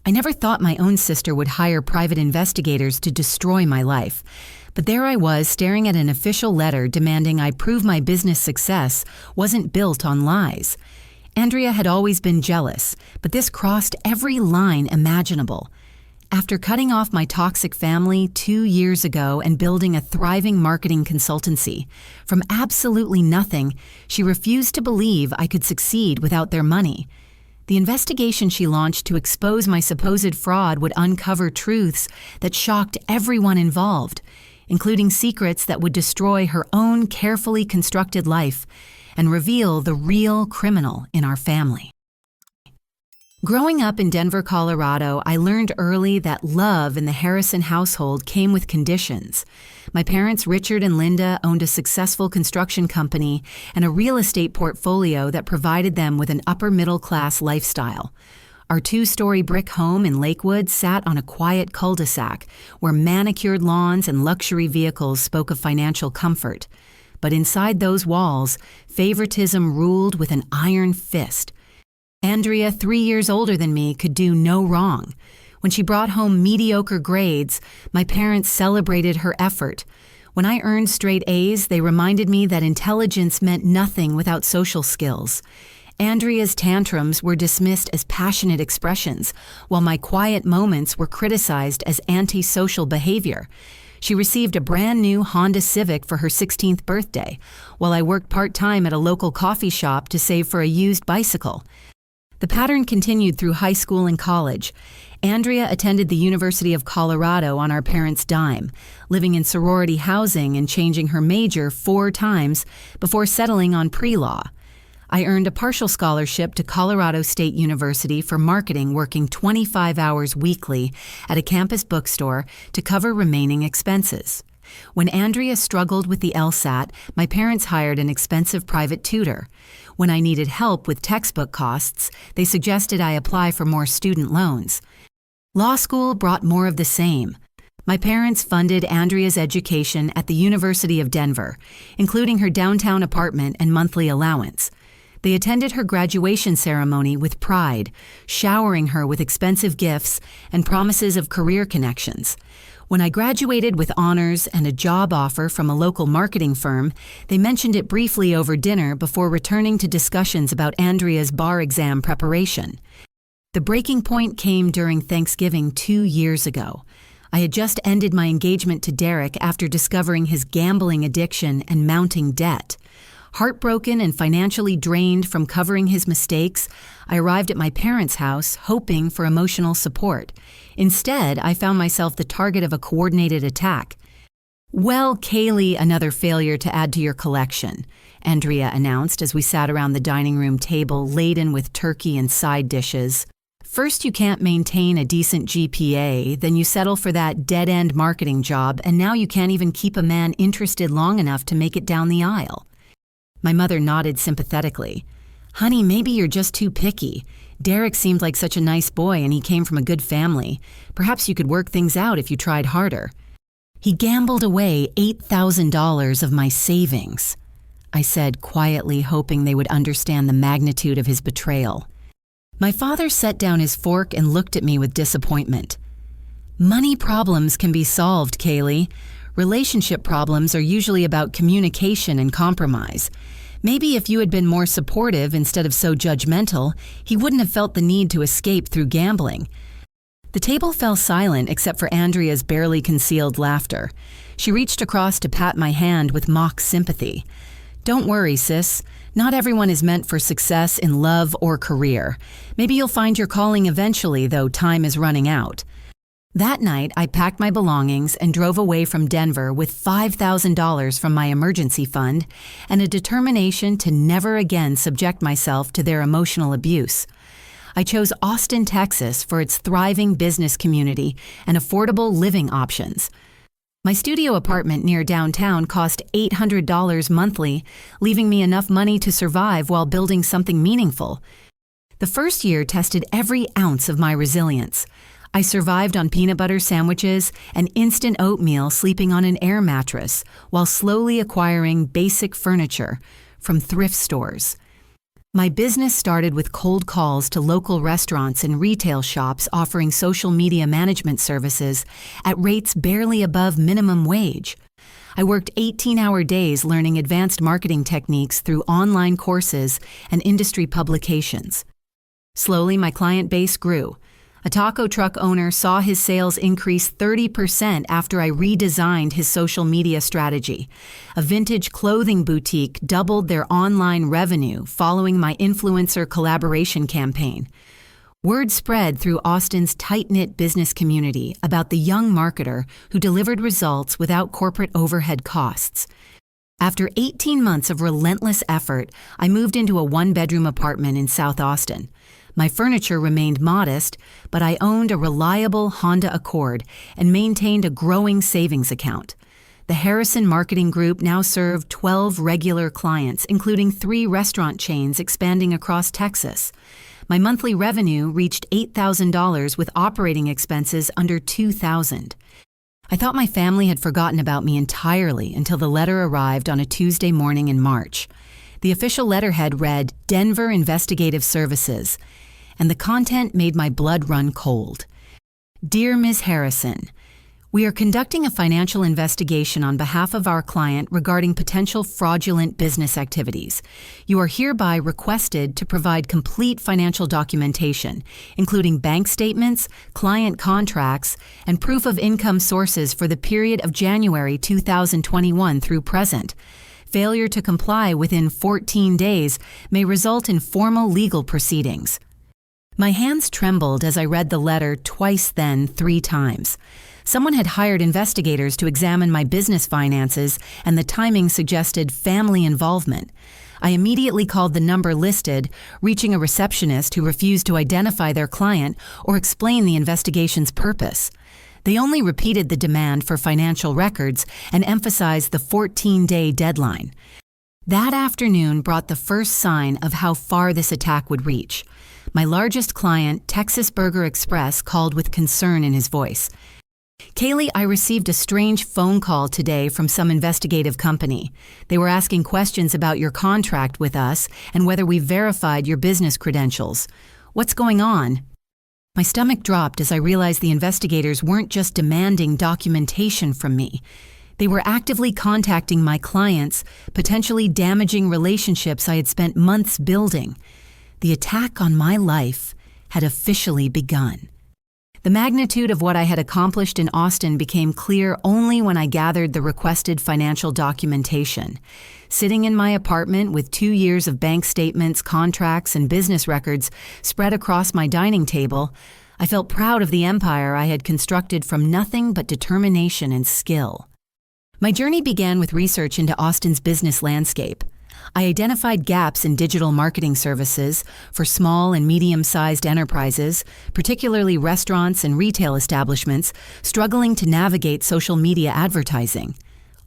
I never thought my own sister would hire private investigators to destroy my life. But there I was staring at an official letter demanding I prove my business success wasn't built on lies. Andrea had always been jealous, but this crossed every line imaginable. After cutting off my toxic family 2 years ago and building a thriving marketing consultancy, from absolutely nothing, she refused to believe I could succeed without their money. The investigation she launched to expose my supposed fraud would uncover truths that shocked everyone involved, including secrets that would destroy her own carefully constructed life and reveal the real criminal in our family. Growing up in Denver, Colorado, I learned early that love in the Harrison household came with conditions. My parents, Richard and Linda, owned a successful construction company and a real estate portfolio that provided them with an upper-middle-class lifestyle. Our 2-story brick home in Lakewood sat on a quiet cul-de-sac where manicured lawns and luxury vehicles spoke of financial comfort. But inside those walls, favoritism ruled with an iron fist. Andrea, 3 years older than me, could do no wrong. When she brought home mediocre grades, my parents celebrated her effort. When I earned straight A's, they reminded me that intelligence meant nothing without social skills. Andrea's tantrums were dismissed as passionate expressions, while my quiet moments were criticized as antisocial behavior. She received a brand new Honda Civic for her 16th birthday, while I worked part-time at a local coffee shop to save for a used bicycle. The pattern continued through high school and college. Andrea attended the University of Colorado on our parents' dime, living in sorority housing and changing her major 4 times before settling on pre-law. I earned a partial scholarship to Colorado State University for marketing, working 25 hours weekly at a campus bookstore to cover remaining expenses. When Andrea struggled with the LSAT, my parents hired an expensive private tutor. When I needed help with textbook costs, they suggested I apply for more student loans. Law school brought more of the same. My parents funded Andrea's education at the University of Denver, including her downtown apartment and monthly allowance. They attended her graduation ceremony with pride, showering her with expensive gifts and promises of career connections. When I graduated with honors and a job offer from a local marketing firm, they mentioned it briefly over dinner before returning to discussions about Andrea's bar exam preparation. The breaking point came during Thanksgiving 2 years ago. I had just ended my engagement to Derek after discovering his gambling addiction and mounting debt. Heartbroken and financially drained from covering his mistakes, I arrived at my parents' house hoping for emotional support. Instead, I found myself the target of a coordinated attack. "Well, Kaylee, another failure to add to your collection," Andrea announced as we sat around the dining room table laden with turkey and side dishes. "First, you can't maintain a decent GPA, then you settle for that dead-end marketing job, and now you can't even keep a man interested long enough to make it down the aisle." My mother nodded sympathetically. "Honey, maybe you're just too picky. Derek seemed like such a nice boy and he came from a good family. Perhaps you could work things out if you tried harder." "He gambled away $8,000 of my savings," I said quietly, hoping they would understand the magnitude of his betrayal. My father set down his fork and looked at me with disappointment. "Money problems can be solved, Kaylee. Relationship problems are usually about communication and compromise. Maybe if you had been more supportive instead of so judgmental, he wouldn't have felt the need to escape through gambling." The table fell silent except for Andrea's barely concealed laughter. She reached across to pat my hand with mock sympathy. "Don't worry, sis. Not everyone is meant for success in love or career. Maybe you'll find your calling eventually, though time is running out." That night, I packed my belongings and drove away from Denver with $5,000 from my emergency fund and a determination to never again subject myself to their emotional abuse. I chose Austin, Texas for its thriving business community and affordable living options. My studio apartment near downtown cost $800 monthly, leaving me enough money to survive while building something meaningful. The first year tested every ounce of my resilience. I survived on peanut butter sandwiches and instant oatmeal, sleeping on an air mattress, while slowly acquiring basic furniture from thrift stores. My business started with cold calls to local restaurants and retail shops offering social media management services at rates barely above minimum wage. I worked 18-hour days learning advanced marketing techniques through online courses and industry publications. Slowly, my client base grew. A taco truck owner saw his sales increase 30% after I redesigned his social media strategy. A vintage clothing boutique doubled their online revenue following my influencer collaboration campaign. Word spread through Austin's tight-knit business community about the young marketer who delivered results without corporate overhead costs. After 18 months of relentless effort, I moved into a one-bedroom apartment in South Austin. My furniture remained modest, but I owned a reliable Honda Accord and maintained a growing savings account. The Harrison Marketing Group now served 12 regular clients, including 3 restaurant chains expanding across Texas. My monthly revenue reached $8,000 with operating expenses under $2,000. I thought my family had forgotten about me entirely until the letter arrived on a Tuesday morning in March. The official letterhead read, "Denver Investigative Services," and the content made my blood run cold. Dear Ms. Harrison, we are conducting a financial investigation on behalf of our client regarding potential fraudulent business activities. You are hereby requested to provide complete financial documentation, including bank statements, client contracts, and proof of income sources for the period of January 2021 through present. Failure to comply within 14 days may result in formal legal proceedings. My hands trembled as I read the letter twice, then 3 times. Someone had hired investigators to examine my business finances, and the timing suggested family involvement. I immediately called the number listed, reaching a receptionist who refused to identify their client or explain the investigation's purpose. They only repeated the demand for financial records and emphasized the 14-day deadline. That afternoon brought the first sign of how far this attack would reach. My largest client, Texas Burger Express, called with concern in his voice. "Kaylee, I received a strange phone call today from some investigative company. They were asking questions about your contract with us and whether we verified your business credentials. What's going on?" My stomach dropped as I realized the investigators weren't just demanding documentation from me. They were actively contacting my clients, potentially damaging relationships I had spent months building. The attack on my life had officially begun. The magnitude of what I had accomplished in Austin became clear only when I gathered the requested financial documentation. Sitting in my apartment with 2 years of bank statements, contracts, and business records spread across my dining table, I felt proud of the empire I had constructed from nothing but determination and skill. My journey began with research into Austin's business landscape. I identified gaps in digital marketing services for small and medium-sized enterprises, particularly restaurants and retail establishments, struggling to navigate social media advertising.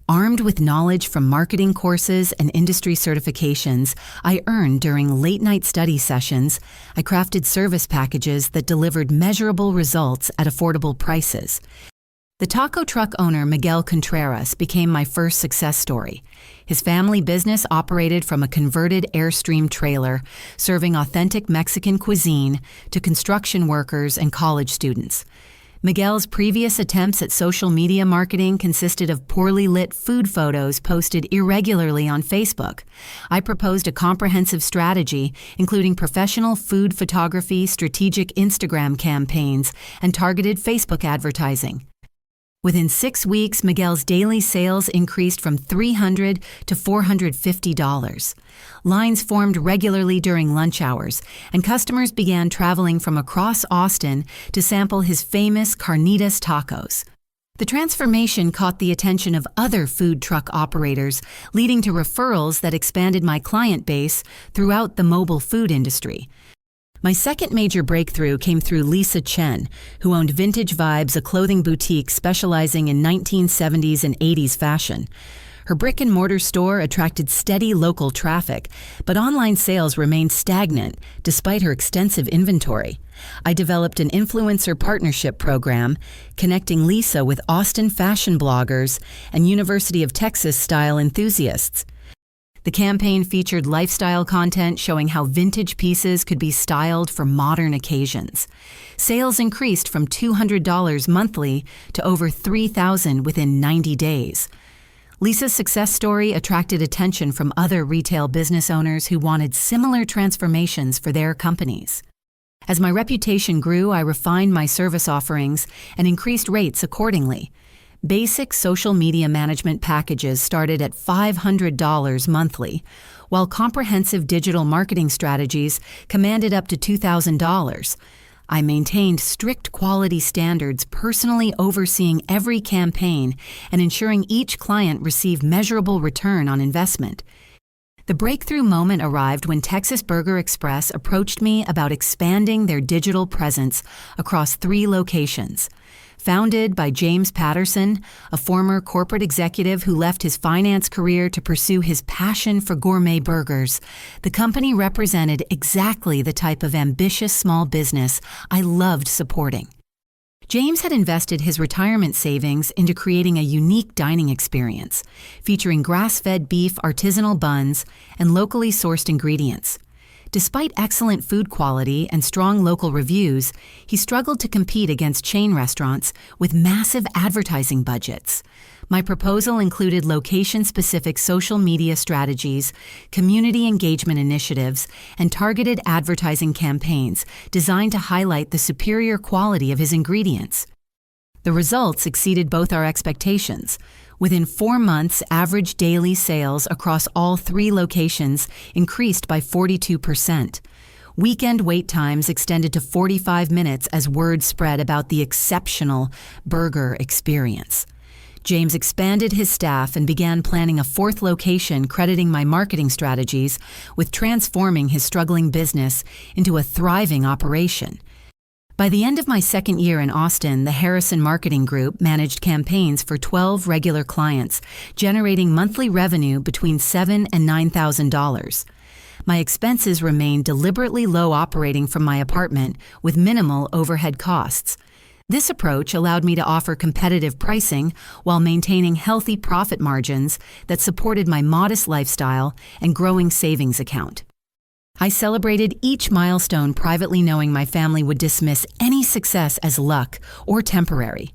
Armed with knowledge from marketing courses and industry certifications I earned during late-night study sessions, I crafted service packages that delivered measurable results at affordable prices. The taco truck owner Miguel Contreras became my first success story. His family business operated from a converted Airstream trailer, serving authentic Mexican cuisine to construction workers and college students. Miguel's previous attempts at social media marketing consisted of poorly lit food photos posted irregularly on Facebook. I proposed a comprehensive strategy, including professional food photography, strategic Instagram campaigns, and targeted Facebook advertising. Within 6 weeks, Miguel's daily sales increased from $300 to $450. Lines formed regularly during lunch hours, and customers began traveling from across Austin to sample his famous carnitas tacos. The transformation caught the attention of other food truck operators, leading to referrals that expanded my client base throughout the mobile food industry. My second major breakthrough came through Lisa Chen, who owned Vintage Vibes, a clothing boutique specializing in 1970s and 80s fashion. Her brick-and-mortar store attracted steady local traffic, but online sales remained stagnant despite her extensive inventory. I developed an influencer partnership program, connecting Lisa with Austin fashion bloggers and University of Texas style enthusiasts. The campaign featured lifestyle content showing how vintage pieces could be styled for modern occasions. Sales increased from $200 monthly to over $3,000 within 90 days. Lisa's success story attracted attention from other retail business owners who wanted similar transformations for their companies. As my reputation grew, I refined my service offerings and increased rates accordingly. Basic social media management packages started at $500 monthly, while comprehensive digital marketing strategies commanded up to $2,000. I maintained strict quality standards, personally overseeing every campaign and ensuring each client received measurable return on investment. The breakthrough moment arrived when Texas Burger Express approached me about expanding their digital presence across 3 locations. Founded by James Patterson, a former corporate executive who left his finance career to pursue his passion for gourmet burgers, the company represented exactly the type of ambitious small business I loved supporting. James had invested his retirement savings into creating a unique dining experience, featuring grass-fed beef artisanal buns and locally sourced ingredients. Despite excellent food quality and strong local reviews, he struggled to compete against chain restaurants with massive advertising budgets. My proposal included location-specific social media strategies, community engagement initiatives, and targeted advertising campaigns designed to highlight the superior quality of his ingredients. The results exceeded both our expectations. Within 4 months, average daily sales across all 3 locations increased by 42%. Weekend wait times extended to 45 minutes as word spread about the exceptional burger experience. James expanded his staff and began planning a 4th location, crediting my marketing strategies with transforming his struggling business into a thriving operation. By the end of my 2nd year in Austin, the Harrison Marketing Group managed campaigns for 12 regular clients, generating monthly revenue between $7,000 and $9,000. My expenses remained deliberately low operating from my apartment with minimal overhead costs. This approach allowed me to offer competitive pricing while maintaining healthy profit margins that supported my modest lifestyle and growing savings account. I celebrated each milestone privately, knowing my family would dismiss any success as luck or temporary.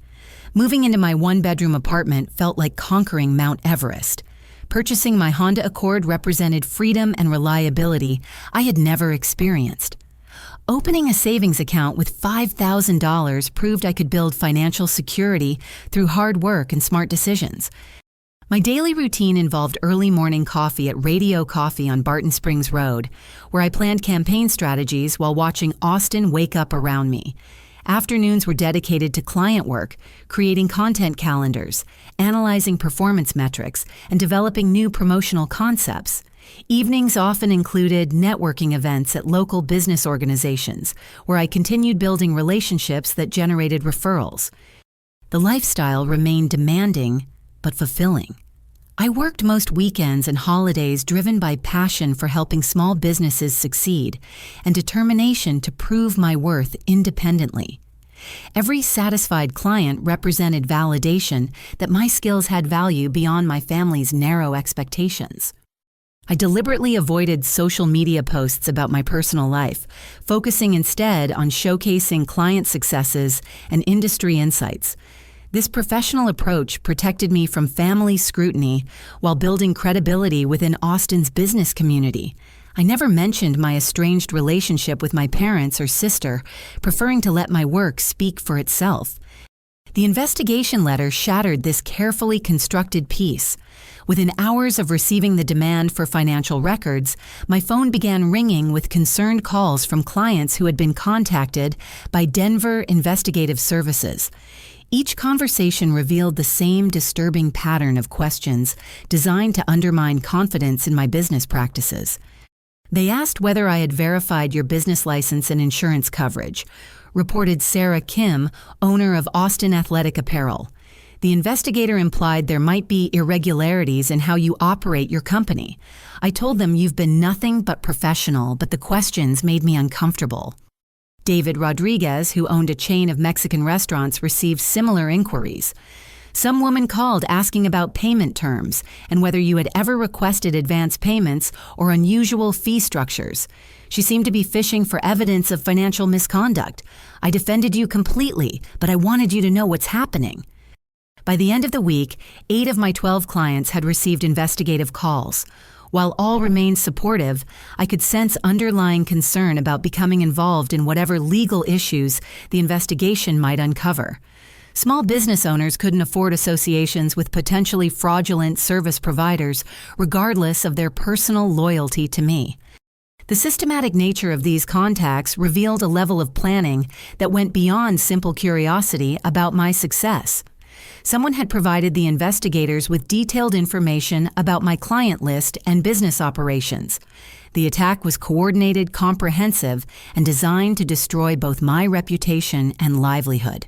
Moving into my 1-bedroom apartment felt like conquering Mount Everest. Purchasing my Honda Accord represented freedom and reliability I had never experienced. Opening a savings account with $5,000 proved I could build financial security through hard work and smart decisions. My daily routine involved early morning coffee at Radio Coffee on Barton Springs Road, where I planned campaign strategies while watching Austin wake up around me. Afternoons were dedicated to client work, creating content calendars, analyzing performance metrics, and developing new promotional concepts. Evenings often included networking events at local business organizations, where I continued building relationships that generated referrals. The lifestyle remained demanding but fulfilling. I worked most weekends and holidays driven by passion for helping small businesses succeed and determination to prove my worth independently. Every satisfied client represented validation that my skills had value beyond my family's narrow expectations. I deliberately avoided social media posts about my personal life, focusing instead on showcasing client successes and industry insights. This professional approach protected me from family scrutiny while building credibility within Austin's business community. I never mentioned my estranged relationship with my parents or sister, preferring to let my work speak for itself. The investigation letter shattered this carefully constructed piece. Within hours of receiving the demand for financial records, my phone began ringing with concerned calls from clients who had been contacted by Denver Investigative Services. Each conversation revealed the same disturbing pattern of questions designed to undermine confidence in my business practices. They asked whether I had verified your business license and insurance coverage, reported Sarah Kim, owner of Austin Athletic Apparel. The investigator implied there might be irregularities in how you operate your company. I told them you've been nothing but professional, but the questions made me uncomfortable. David Rodriguez, who owned a chain of Mexican restaurants, received similar inquiries. Some woman called asking about payment terms and whether you had ever requested advance payments or unusual fee structures. She seemed to be fishing for evidence of financial misconduct. I defended you completely, but I wanted you to know what's happening. By the end of the week, 8 of my 12 clients had received investigative calls. While all remained supportive, I could sense underlying concern about becoming involved in whatever legal issues the investigation might uncover. Small business owners couldn't afford associations with potentially fraudulent service providers, regardless of their personal loyalty to me. The systematic nature of these contacts revealed a level of planning that went beyond simple curiosity about my success. Someone had provided the investigators with detailed information about my client list and business operations. The attack was coordinated, comprehensive, and designed to destroy both my reputation and livelihood.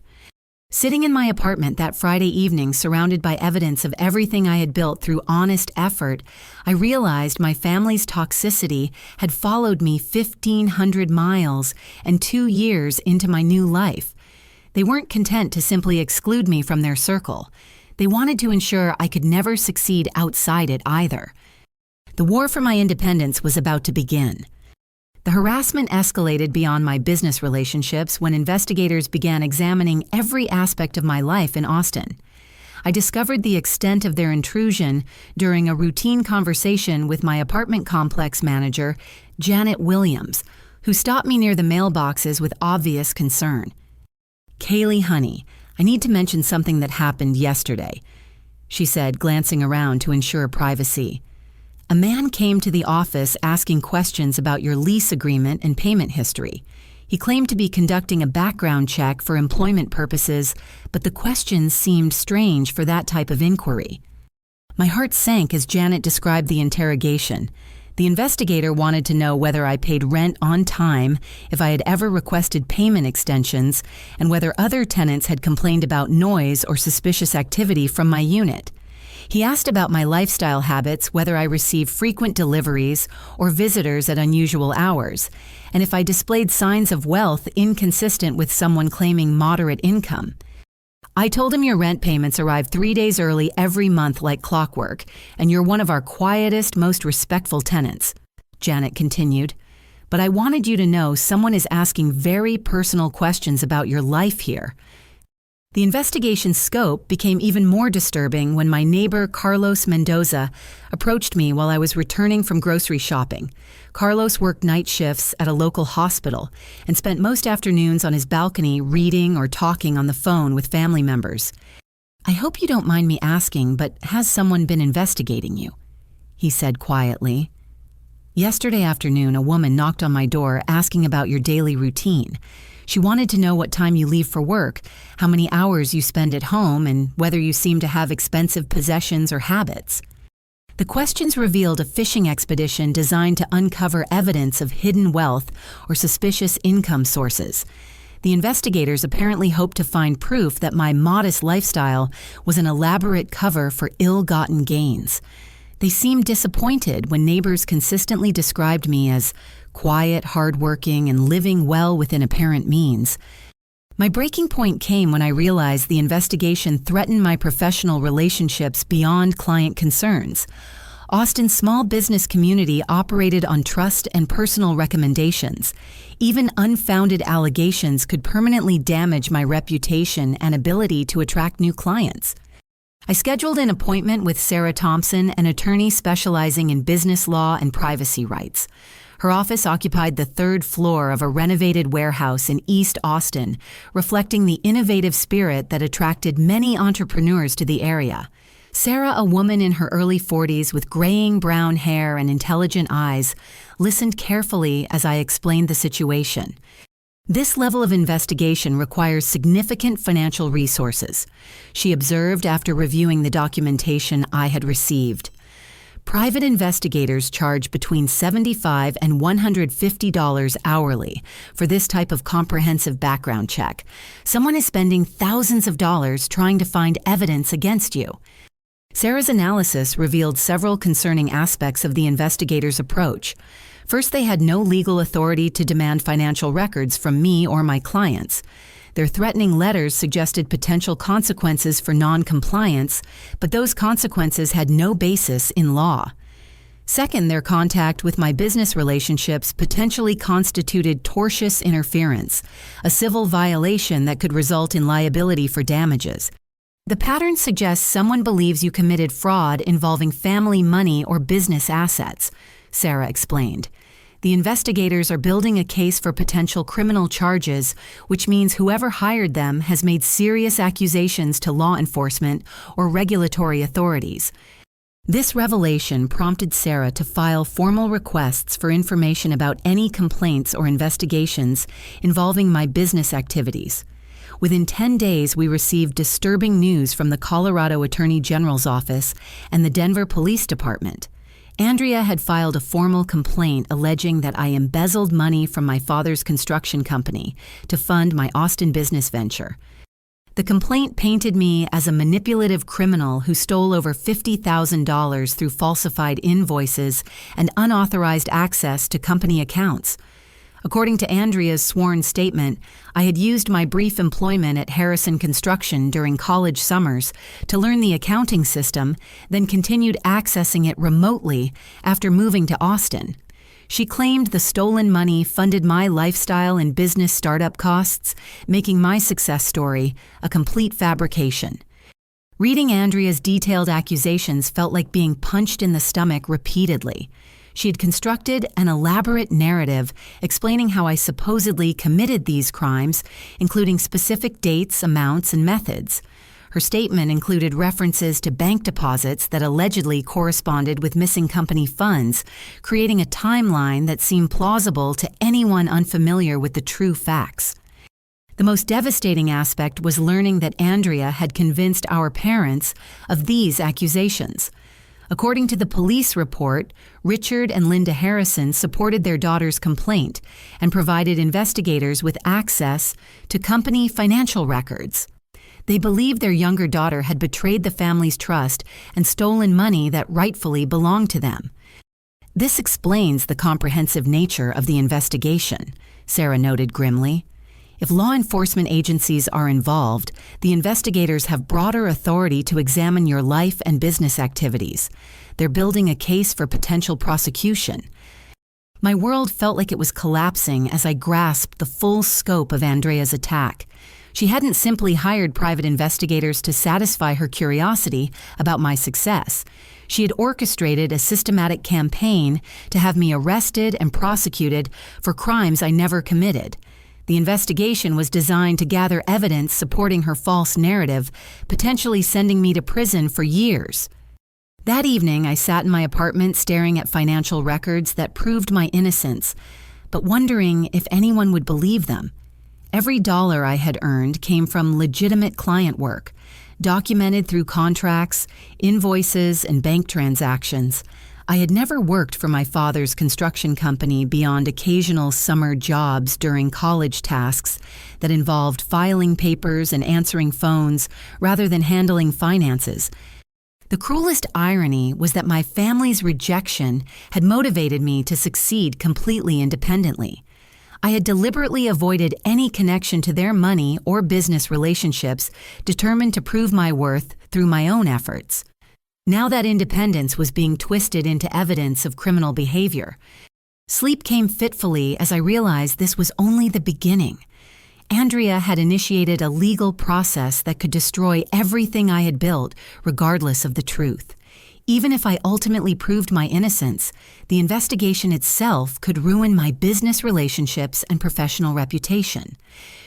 Sitting in my apartment that Friday evening, surrounded by evidence of everything I had built through honest effort, I realized my family's toxicity had followed me 1,500 miles and 2 years into my new life. They weren't content to simply exclude me from their circle. They wanted to ensure I could never succeed outside it either. The war for my independence was about to begin. The harassment escalated beyond my business relationships when investigators began examining every aspect of my life in Austin. I discovered the extent of their intrusion during a routine conversation with my apartment complex manager, Janet Williams, who stopped me near the mailboxes with obvious concern. "Kaylee, honey, I need to mention something that happened yesterday," she said, glancing around to ensure privacy. "A man came to the office asking questions about your lease agreement and payment history. He claimed to be conducting a background check for employment purposes, but the questions seemed strange for that type of inquiry." My heart sank as Janet described the interrogation. The investigator wanted to know whether I paid rent on time, if I had ever requested payment extensions, and whether other tenants had complained about noise or suspicious activity from my unit. He asked about my lifestyle habits, whether I received frequent deliveries or visitors at unusual hours, and if I displayed signs of wealth inconsistent with someone claiming moderate income. "I told him your rent payments arrive 3 days early every month like clockwork, and you're one of our quietest, most respectful tenants," Janet continued. "But I wanted you to know someone is asking very personal questions about your life here." The investigation's scope became even more disturbing when my neighbor Carlos Mendoza approached me while I was returning from grocery shopping. Carlos worked night shifts at a local hospital and spent most afternoons on his balcony reading or talking on the phone with family members. "I hope you don't mind me asking, but has someone been investigating you?" he said quietly. "Yesterday afternoon, a woman knocked on my door asking about your daily routine. She wanted to know what time you leave for work, how many hours you spend at home, and whether you seem to have expensive possessions or habits." The questions revealed a fishing expedition designed to uncover evidence of hidden wealth or suspicious income sources. The investigators apparently hoped to find proof that my modest lifestyle was an elaborate cover for ill-gotten gains. They seemed disappointed when neighbors consistently described me as quiet, hardworking, and living well within apparent means. My breaking point came when I realized the investigation threatened my professional relationships beyond client concerns. Austin's small business community operated on trust and personal recommendations. Even unfounded allegations could permanently damage my reputation and ability to attract new clients. I scheduled an appointment with Sarah Thompson, an attorney specializing in business law and privacy rights. Her office occupied the 3rd floor of a renovated warehouse in East Austin, reflecting the innovative spirit that attracted many entrepreneurs to the area. Sarah, a woman in her early 40s with graying brown hair and intelligent eyes, listened carefully as I explained the situation. This level of investigation requires significant financial resources, she observed after reviewing the documentation I had received. Private investigators charge between $75 and $150 hourly for this type of comprehensive background check. Someone is spending thousands of dollars trying to find evidence against you. Sarah's analysis revealed several concerning aspects of the investigators' approach. First, they had no legal authority to demand financial records from me or my clients. Their threatening letters suggested potential consequences for non-compliance, but those consequences had no basis in law. Second, their contact with my business relationships potentially constituted tortious interference, a civil violation that could result in liability for damages. The pattern suggests someone believes you committed fraud involving family money or business assets, Sarah explained. The investigators are building a case for potential criminal charges, which means whoever hired them has made serious accusations to law enforcement or regulatory authorities. This revelation prompted Sarah to file formal requests for information about any complaints or investigations involving my business activities. Within 10 days, we received disturbing news from the Colorado Attorney General's office and the Denver Police Department. Andrea had filed a formal complaint alleging that I embezzled money from my father's construction company to fund my Austin business venture. The complaint painted me as a manipulative criminal who stole over $50,000 through falsified invoices and unauthorized access to company accounts. According to Andrea's sworn statement, I had used my brief employment at Harrison Construction during college summers to learn the accounting system, then continued accessing it remotely after moving to Austin. She claimed the stolen money funded my lifestyle and business startup costs, making my success story a complete fabrication. Reading Andrea's detailed accusations felt like being punched in the stomach repeatedly. She had constructed an elaborate narrative explaining how I supposedly committed these crimes, including specific dates, amounts, and methods. Her statement included references to bank deposits that allegedly corresponded with missing company funds, creating a timeline that seemed plausible to anyone unfamiliar with the true facts. The most devastating aspect was learning that Andrea had convinced our parents of these accusations. According to the police report, Richard and Linda Harrison supported their daughter's complaint and provided investigators with access to company financial records. They believed their younger daughter had betrayed the family's trust and stolen money that rightfully belonged to them. This explains the comprehensive nature of the investigation, Sarah noted grimly. If law enforcement agencies are involved, the investigators have broader authority to examine your life and business activities. They're building a case for potential prosecution. My world felt like it was collapsing as I grasped the full scope of Andrea's attack. She hadn't simply hired private investigators to satisfy her curiosity about my success. She had orchestrated a systematic campaign to have me arrested and prosecuted for crimes I never committed. The investigation was designed to gather evidence supporting her false narrative, potentially sending me to prison for years. That evening, I sat in my apartment staring at financial records that proved my innocence, but wondering if anyone would believe them. Every dollar I had earned came from legitimate client work, documented through contracts, invoices, and bank transactions. I had never worked for my father's construction company beyond occasional summer jobs during college tasks that involved filing papers and answering phones rather than handling finances. The cruelest irony was that my family's rejection had motivated me to succeed completely independently. I had deliberately avoided any connection to their money or business relationships, determined to prove my worth through my own efforts. Now that independence was being twisted into evidence of criminal behavior. Sleep came fitfully as I realized this was only the beginning. Andrea had initiated a legal process that could destroy everything I had built, regardless of the truth. Even if I ultimately proved my innocence, the investigation itself could ruin my business relationships and professional reputation.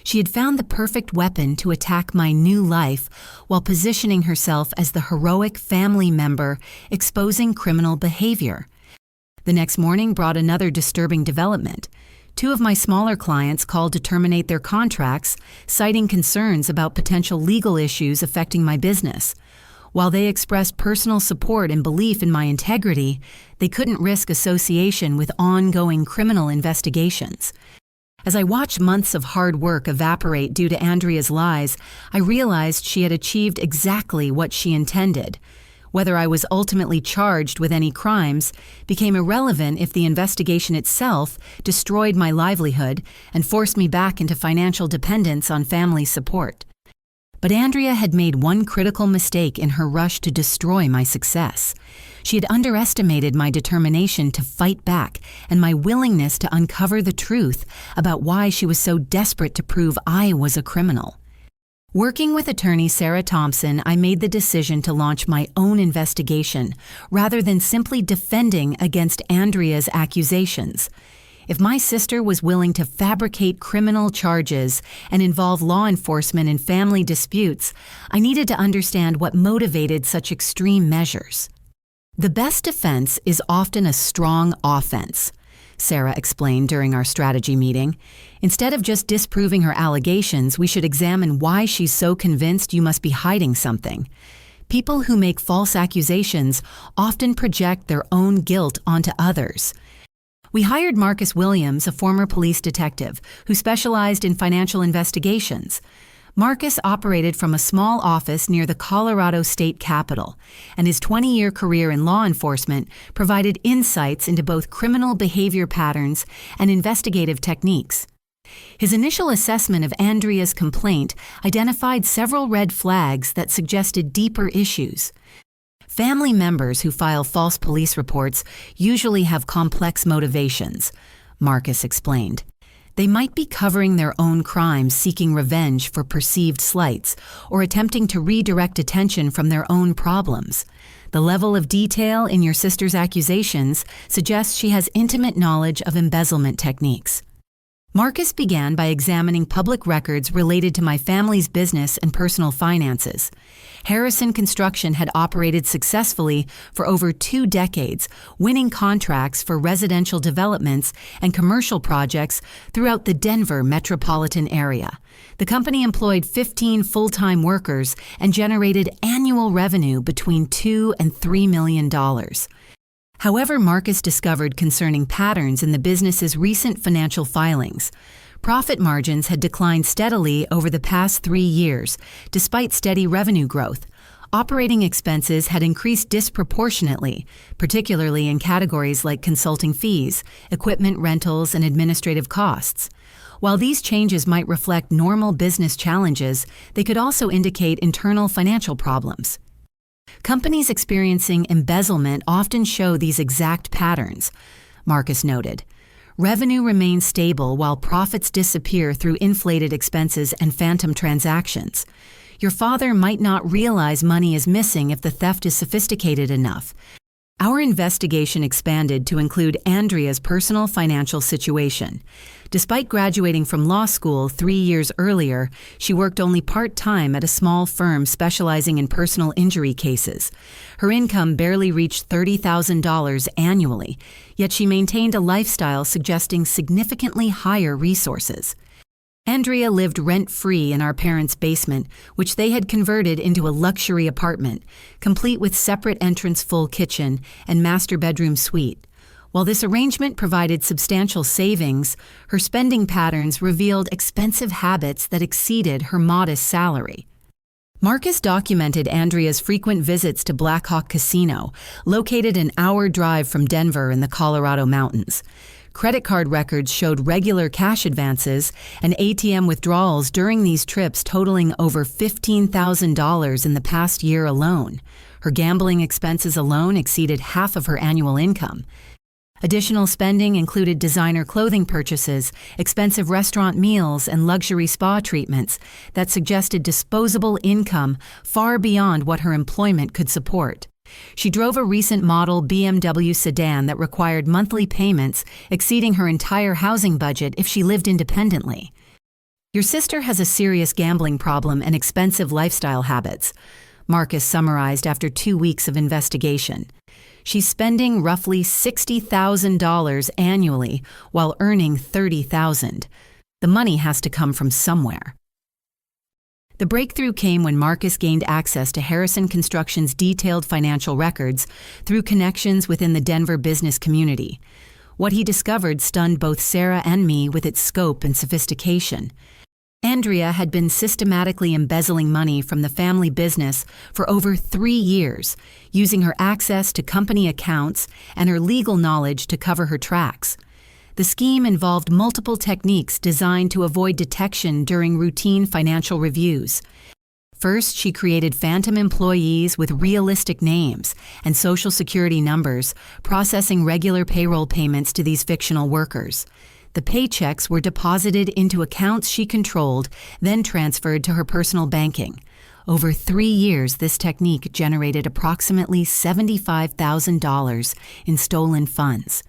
She had found the perfect weapon to attack my new life while positioning herself as the heroic family member exposing criminal behavior. The next morning brought another disturbing development. 2 of my smaller clients called to terminate their contracts, citing concerns about potential legal issues affecting my business. While they expressed personal support and belief in my integrity, they couldn't risk association with ongoing criminal investigations. As I watched months of hard work evaporate due to Andrea's lies, I realized she had achieved exactly what she intended. Whether I was ultimately charged with any crimes became irrelevant if the investigation itself destroyed my livelihood and forced me back into financial dependence on family support. But Andrea had made one critical mistake in her rush to destroy my success. She had underestimated my determination to fight back and my willingness to uncover the truth about why she was so desperate to prove I was a criminal. Working with attorney Sarah Thompson, I made the decision to launch my own investigation rather than simply defending against Andrea's accusations. If my sister was willing to fabricate criminal charges and involve law enforcement in family disputes, I needed to understand what motivated such extreme measures. The best defense is often a strong offense, Sarah explained during our strategy meeting. Instead of just disproving her allegations, we should examine why she's so convinced you must be hiding something. People who make false accusations often project their own guilt onto others. We hired Marcus Williams, a former police detective who specialized in financial investigations. Marcus operated from a small office near the Colorado State Capitol, and his 20-year career in law enforcement provided insights into both criminal behavior patterns and investigative techniques. His initial assessment of Andrea's complaint identified several red flags that suggested deeper issues. Family members who file false police reports usually have complex motivations, Marcus explained. They might be covering their own crimes, seeking revenge for perceived slights, or attempting to redirect attention from their own problems. The level of detail in your sister's accusations suggests she has intimate knowledge of embezzlement techniques. Marcus began by examining public records related to my family's business and personal finances. Harrison Construction had operated successfully for over 2 decades, winning contracts for residential developments and commercial projects throughout the Denver metropolitan area. The company employed 15 full-time workers and generated annual revenue between $2 and $3 million. However, Marcus discovered concerning patterns in the business's recent financial filings. Profit margins had declined steadily over the past 3 years, despite steady revenue growth. Operating expenses had increased disproportionately, particularly in categories like consulting fees, equipment rentals, and administrative costs. While these changes might reflect normal business challenges, they could also indicate internal financial problems. Companies experiencing embezzlement often show these exact patterns, Marcus noted. Revenue remains stable while profits disappear through inflated expenses and phantom transactions. Your father might not realize money is missing if the theft is sophisticated enough. Our investigation expanded to include Andrea's personal financial situation. Despite graduating from law school 3 years earlier, she worked only part-time at a small firm specializing in personal injury cases. Her income barely reached $30,000 annually, yet she maintained a lifestyle suggesting significantly higher resources. Andrea lived rent-free in our parents' basement, which they had converted into a luxury apartment, complete with separate entrance full kitchen and master bedroom suite. While this arrangement provided substantial savings, her spending patterns revealed expensive habits that exceeded her modest salary. Marcus documented Andrea's frequent visits to Black Hawk Casino, located an hour drive from Denver in the Colorado mountains. Credit card records showed regular cash advances and ATM withdrawals during these trips totaling over $15,000 in the past year alone. Her gambling expenses alone exceeded half of her annual income. Additional spending included designer clothing purchases, expensive restaurant meals, and luxury spa treatments that suggested disposable income far beyond what her employment could support. She drove a recent model BMW sedan that required monthly payments exceeding her entire housing budget if she lived independently. Your sister has a serious gambling problem and expensive lifestyle habits, Marcus summarized after 2 weeks of investigation. She's spending roughly $60,000 annually while earning $30,000. The money has to come from somewhere. The breakthrough came when Marcus gained access to Harrison Construction's detailed financial records through connections within the Denver business community. What he discovered stunned both Sarah and me with its scope and sophistication. Andrea had been systematically embezzling money from the family business for over 3 years, using her access to company accounts and her legal knowledge to cover her tracks. The scheme involved multiple techniques designed to avoid detection during routine financial reviews. First, she created phantom employees with realistic names and social security numbers, processing regular payroll payments to these fictional workers. The paychecks were deposited into accounts she controlled, then transferred to her personal banking. Over 3 years, this technique generated approximately $75,000 in stolen funds.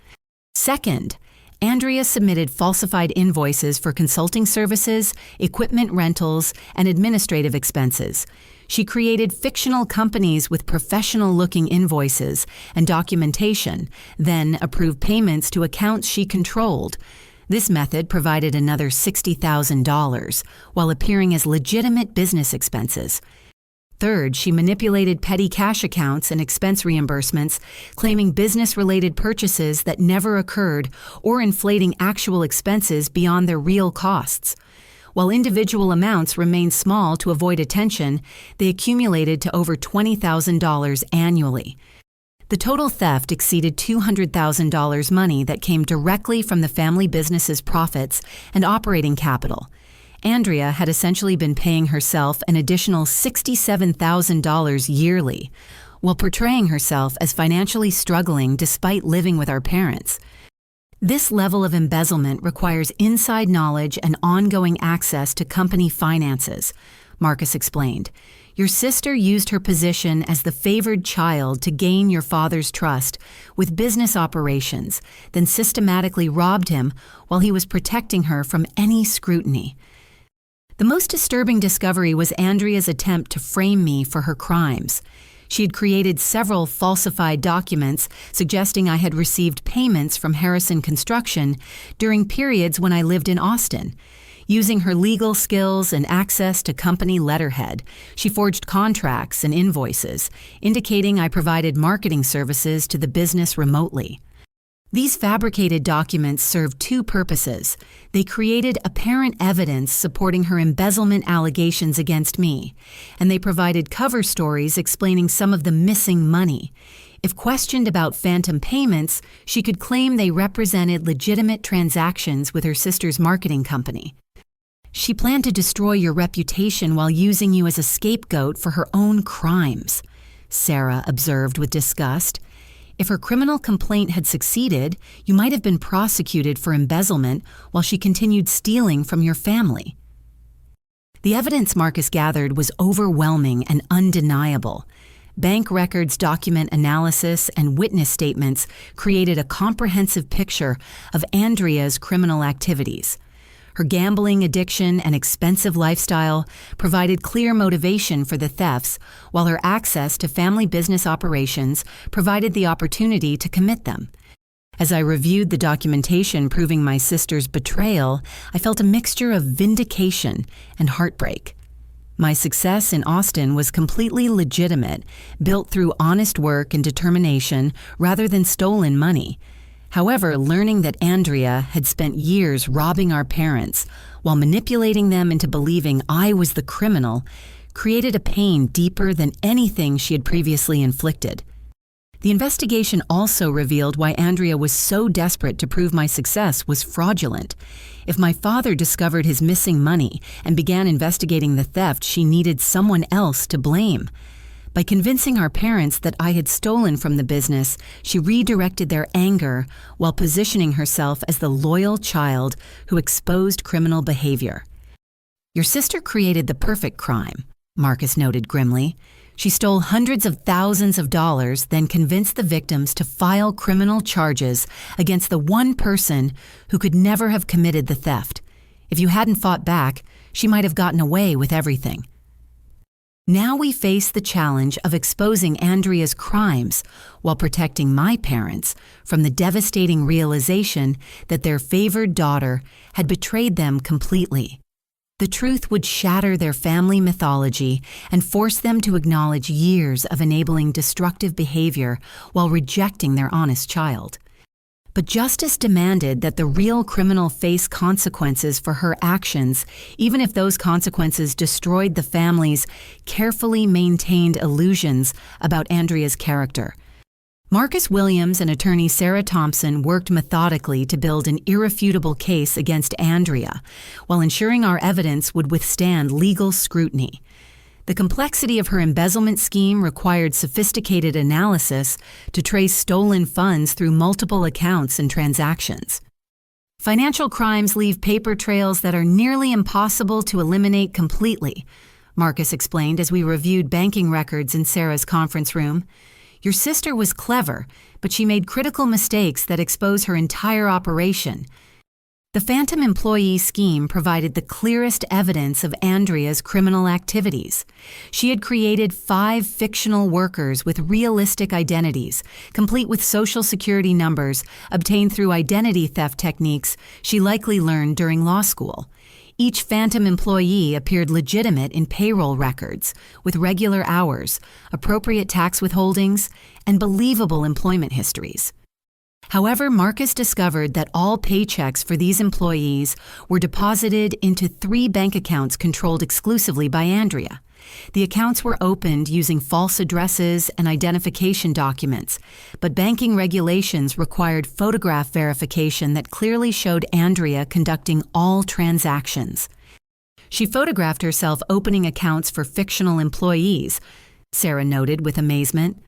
Second, Andrea submitted falsified invoices for consulting services, equipment rentals, and administrative expenses. She created fictional companies with professional-looking invoices and documentation, then approved payments to accounts she controlled. This method provided another $60,000 while appearing as legitimate business expenses. Third, she manipulated petty cash accounts and expense reimbursements, claiming business-related purchases that never occurred or inflating actual expenses beyond their real costs. While individual amounts remained small to avoid attention, they accumulated to over $20,000 annually. The total theft exceeded $200,000 money that came directly from the family business's profits and operating capital. Andrea had essentially been paying herself an additional $67,000 yearly, while portraying herself as financially struggling despite living with our parents. This level of embezzlement requires inside knowledge and ongoing access to company finances, Marcus explained. Your sister used her position as the favored child to gain your father's trust with business operations, then systematically robbed him while he was protecting her from any scrutiny. The most disturbing discovery was Andrea's attempt to frame me for her crimes. She had created several falsified documents suggesting I had received payments from Harrison Construction during periods when I lived in Austin. Using her legal skills and access to company letterhead, she forged contracts and invoices, indicating I provided marketing services to the business remotely. These fabricated documents served 2 purposes. They created apparent evidence supporting her embezzlement allegations against me, and they provided cover stories explaining some of the missing money. If questioned about phantom payments, she could claim they represented legitimate transactions with her sister's marketing company. She planned to destroy your reputation while using you as a scapegoat for her own crimes, Sarah observed with disgust. If her criminal complaint had succeeded, you might have been prosecuted for embezzlement while she continued stealing from your family. The evidence Marcus gathered was overwhelming and undeniable. Bank records, document analysis, and witness statements created a comprehensive picture of Andrea's criminal activities. Her gambling addiction and expensive lifestyle provided clear motivation for the thefts, while her access to family business operations provided the opportunity to commit them. As I reviewed the documentation proving my sister's betrayal, I felt a mixture of vindication and heartbreak. My success in Austin was completely legitimate, built through honest work and determination rather than stolen money. However, learning that Andrea had spent years robbing our parents while manipulating them into believing I was the criminal created a pain deeper than anything she had previously inflicted. The investigation also revealed why Andrea was so desperate to prove my success was fraudulent. If my father discovered his missing money and began investigating the theft, she needed someone else to blame. By convincing our parents that I had stolen from the business, she redirected their anger while positioning herself as the loyal child who exposed criminal behavior. Your sister created the perfect crime, Marcus noted grimly. She stole hundreds of thousands of dollars, then convinced the victims to file criminal charges against the one person who could never have committed the theft. If you hadn't fought back, she might have gotten away with everything. Now we face the challenge of exposing Andrea's crimes while protecting my parents from the devastating realization that their favored daughter had betrayed them completely. The truth would shatter their family mythology and force them to acknowledge years of enabling destructive behavior while rejecting their honest child. But justice demanded that the real criminal face consequences for her actions, even if those consequences destroyed the family's carefully maintained illusions about Andrea's character. Marcus Williams and attorney Sarah Thompson worked methodically to build an irrefutable case against Andrea, while ensuring our evidence would withstand legal scrutiny. The complexity of her embezzlement scheme required sophisticated analysis to trace stolen funds through multiple accounts and transactions. Financial crimes leave paper trails that are nearly impossible to eliminate completely, Marcus explained as we reviewed banking records in Sarah's conference room. Your sister was clever, but she made critical mistakes that expose her entire operation. The phantom employee scheme provided the clearest evidence of Andrea's criminal activities. She had created 5 fictional workers with realistic identities, complete with social security numbers obtained through identity theft techniques she likely learned during law school. Each phantom employee appeared legitimate in payroll records, with regular hours, appropriate tax withholdings, and believable employment histories. However, Marcus discovered that all paychecks for these employees were deposited into 3 bank accounts controlled exclusively by Andrea. The accounts were opened using false addresses and identification documents, but banking regulations required photograph verification that clearly showed Andrea conducting all transactions. She photographed herself opening accounts for fictional employees, Sarah noted with amazement.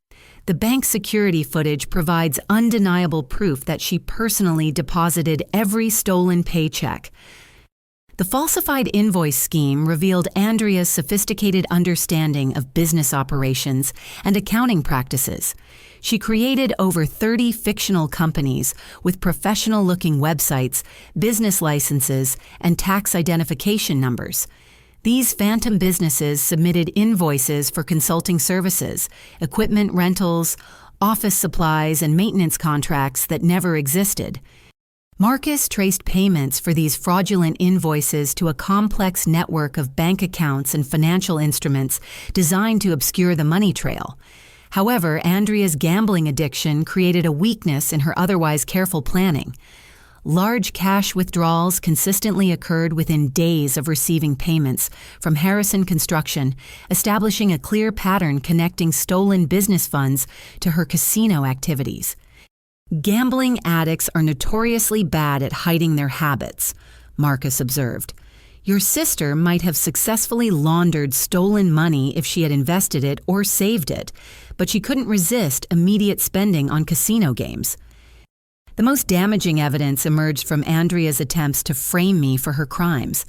The bank security footage provides undeniable proof that she personally deposited every stolen paycheck. The falsified invoice scheme revealed Andrea's sophisticated understanding of business operations and accounting practices. She created over 30 fictional companies with professional-looking websites, business licenses, and tax identification numbers. These phantom businesses submitted invoices for consulting services, equipment rentals, office supplies, and maintenance contracts that never existed. Marcus traced payments for these fraudulent invoices to a complex network of bank accounts and financial instruments designed to obscure the money trail. However, Andrea's gambling addiction created a weakness in her otherwise careful planning. Large cash withdrawals consistently occurred within days of receiving payments from Harrison Construction, establishing a clear pattern connecting stolen business funds to her casino activities. Gambling addicts are notoriously bad at hiding their habits, Marcus observed. Your sister might have successfully laundered stolen money if she had invested it or saved it, but she couldn't resist immediate spending on casino games. The most damaging evidence emerged from Andrea's attempts to frame me for her crimes.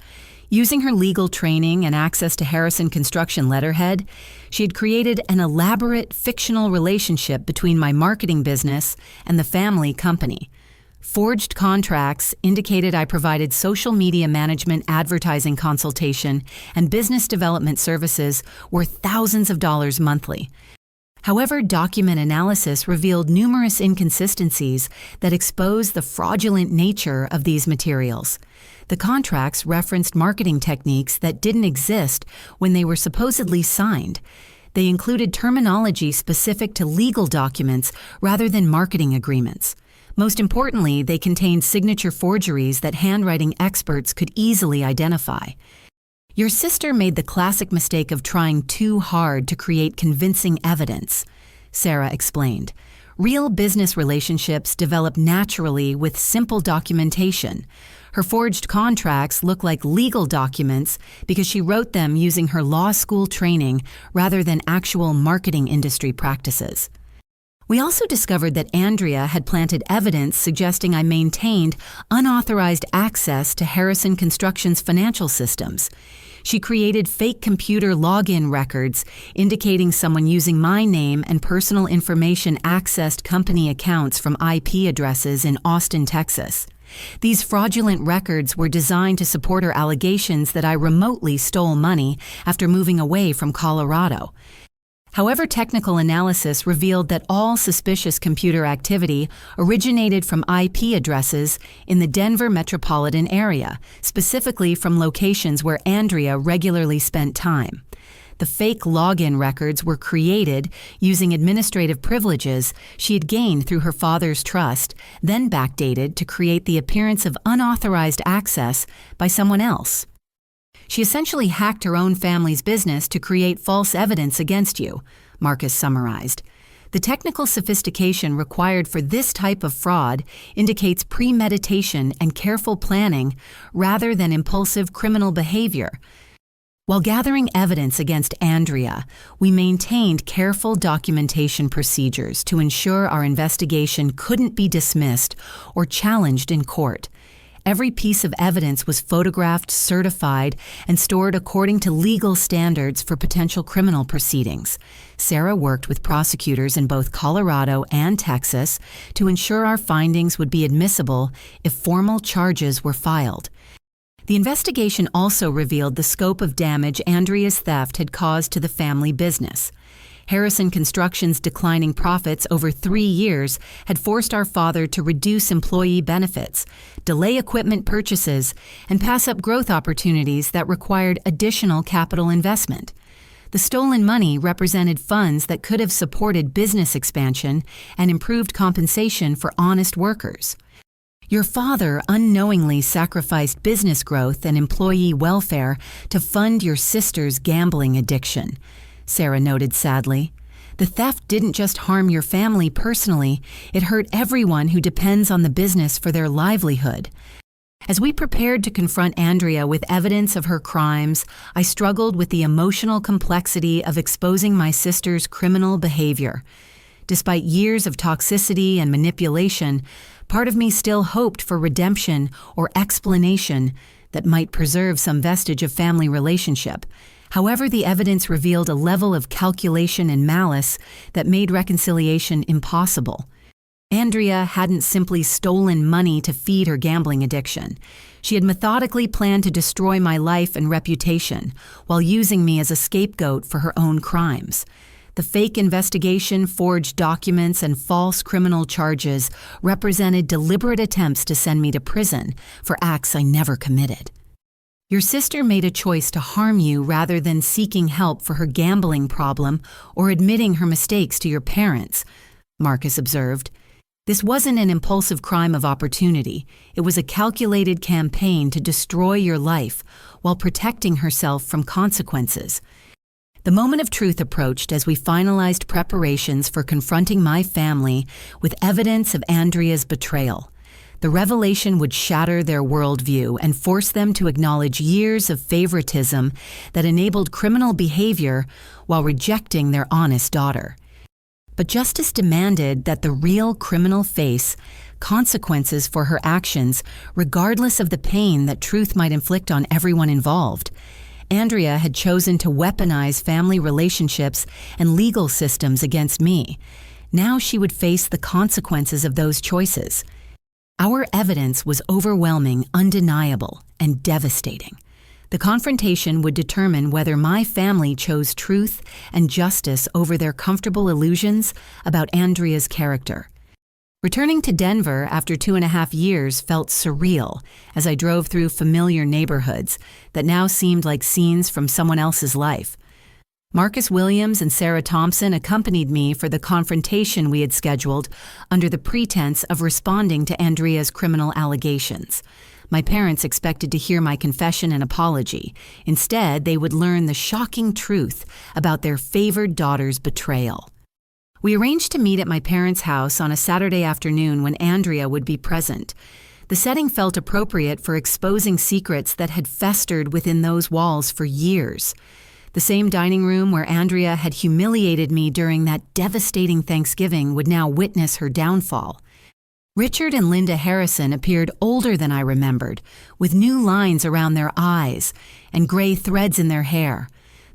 Using her legal training and access to Harrison Construction letterhead, she had created an elaborate fictional relationship between my marketing business and the family company. Forged contracts indicated I provided social media management, advertising consultation, and business development services worth thousands of dollars monthly. However, document analysis revealed numerous inconsistencies that exposed the fraudulent nature of these materials. The contracts referenced marketing techniques that didn't exist when they were supposedly signed. They included terminology specific to legal documents rather than marketing agreements. Most importantly, they contained signature forgeries that handwriting experts could easily identify. Your sister made the classic mistake of trying too hard to create convincing evidence, Sarah explained. Real business relationships develop naturally with simple documentation. Her forged contracts look like legal documents because she wrote them using her law school training rather than actual marketing industry practices. We also discovered that Andrea had planted evidence suggesting I maintained unauthorized access to Harrison Construction's financial systems. She created fake computer login records indicating someone using my name and personal information accessed company accounts from IP addresses in Austin, Texas. These fraudulent records were designed to support her allegations that I remotely stole money after moving away from Colorado. However, technical analysis revealed that all suspicious computer activity originated from IP addresses in the Denver metropolitan area, specifically from locations where Andrea regularly spent time. The fake login records were created using administrative privileges she had gained through her father's trust, then backdated to create the appearance of unauthorized access by someone else. She essentially hacked her own family's business to create false evidence against you, Marcus summarized. The technical sophistication required for this type of fraud indicates premeditation and careful planning rather than impulsive criminal behavior. While gathering evidence against Andrea, we maintained careful documentation procedures to ensure our investigation couldn't be dismissed or challenged in court. Every piece of evidence was photographed, certified, and stored according to legal standards for potential criminal proceedings. Sarah worked with prosecutors in both Colorado and Texas to ensure our findings would be admissible if formal charges were filed. The investigation also revealed the scope of damage Andrea's theft had caused to the family business. Harrison Construction's declining profits over 3 years had forced our father to reduce employee benefits, delay equipment purchases, and pass up growth opportunities that required additional capital investment. The stolen money represented funds that could have supported business expansion and improved compensation for honest workers. Your father unknowingly sacrificed business growth and employee welfare to fund your sister's gambling addiction, Sarah noted sadly. The theft didn't just harm your family personally, it hurt everyone who depends on the business for their livelihood. As we prepared to confront Andrea with evidence of her crimes, I struggled with the emotional complexity of exposing my sister's criminal behavior. Despite years of toxicity and manipulation, part of me still hoped for redemption or explanation that might preserve some vestige of family relationship. However, the evidence revealed a level of calculation and malice that made reconciliation impossible. Andrea hadn't simply stolen money to feed her gambling addiction. She had methodically planned to destroy my life and reputation while using me as a scapegoat for her own crimes. The fake investigation, forged documents, and false criminal charges represented deliberate attempts to send me to prison for acts I never committed. Your sister made a choice to harm you rather than seeking help for her gambling problem or admitting her mistakes to your parents, Marcus observed. This wasn't an impulsive crime of opportunity. It was a calculated campaign to destroy your life while protecting herself from consequences. The moment of truth approached as we finalized preparations for confronting my family with evidence of Andrea's betrayal. The revelation would shatter their worldview and force them to acknowledge years of favoritism that enabled criminal behavior while rejecting their honest daughter. But justice demanded that the real criminal face consequences for her actions, regardless of the pain that truth might inflict on everyone involved. Andrea had chosen to weaponize family relationships and legal systems against me. Now she would face the consequences of those choices. Our evidence was overwhelming, undeniable, and devastating. The confrontation would determine whether my family chose truth and justice over their comfortable illusions about Andrea's character. Returning to Denver after 2.5 years felt surreal as I drove through familiar neighborhoods that now seemed like scenes from someone else's life. Marcus Williams and Sarah Thompson accompanied me for the confrontation we had scheduled under the pretense of responding to Andrea's criminal allegations. My parents expected to hear my confession and apology. Instead, they would learn the shocking truth about their favored daughter's betrayal. We arranged to meet at my parents' house on a Saturday afternoon when Andrea would be present. The setting felt appropriate for exposing secrets that had festered within those walls for years. The same dining room where Andrea had humiliated me during that devastating Thanksgiving would now witness her downfall. Richard and Linda Harrison appeared older than I remembered, with new lines around their eyes and gray threads in their hair.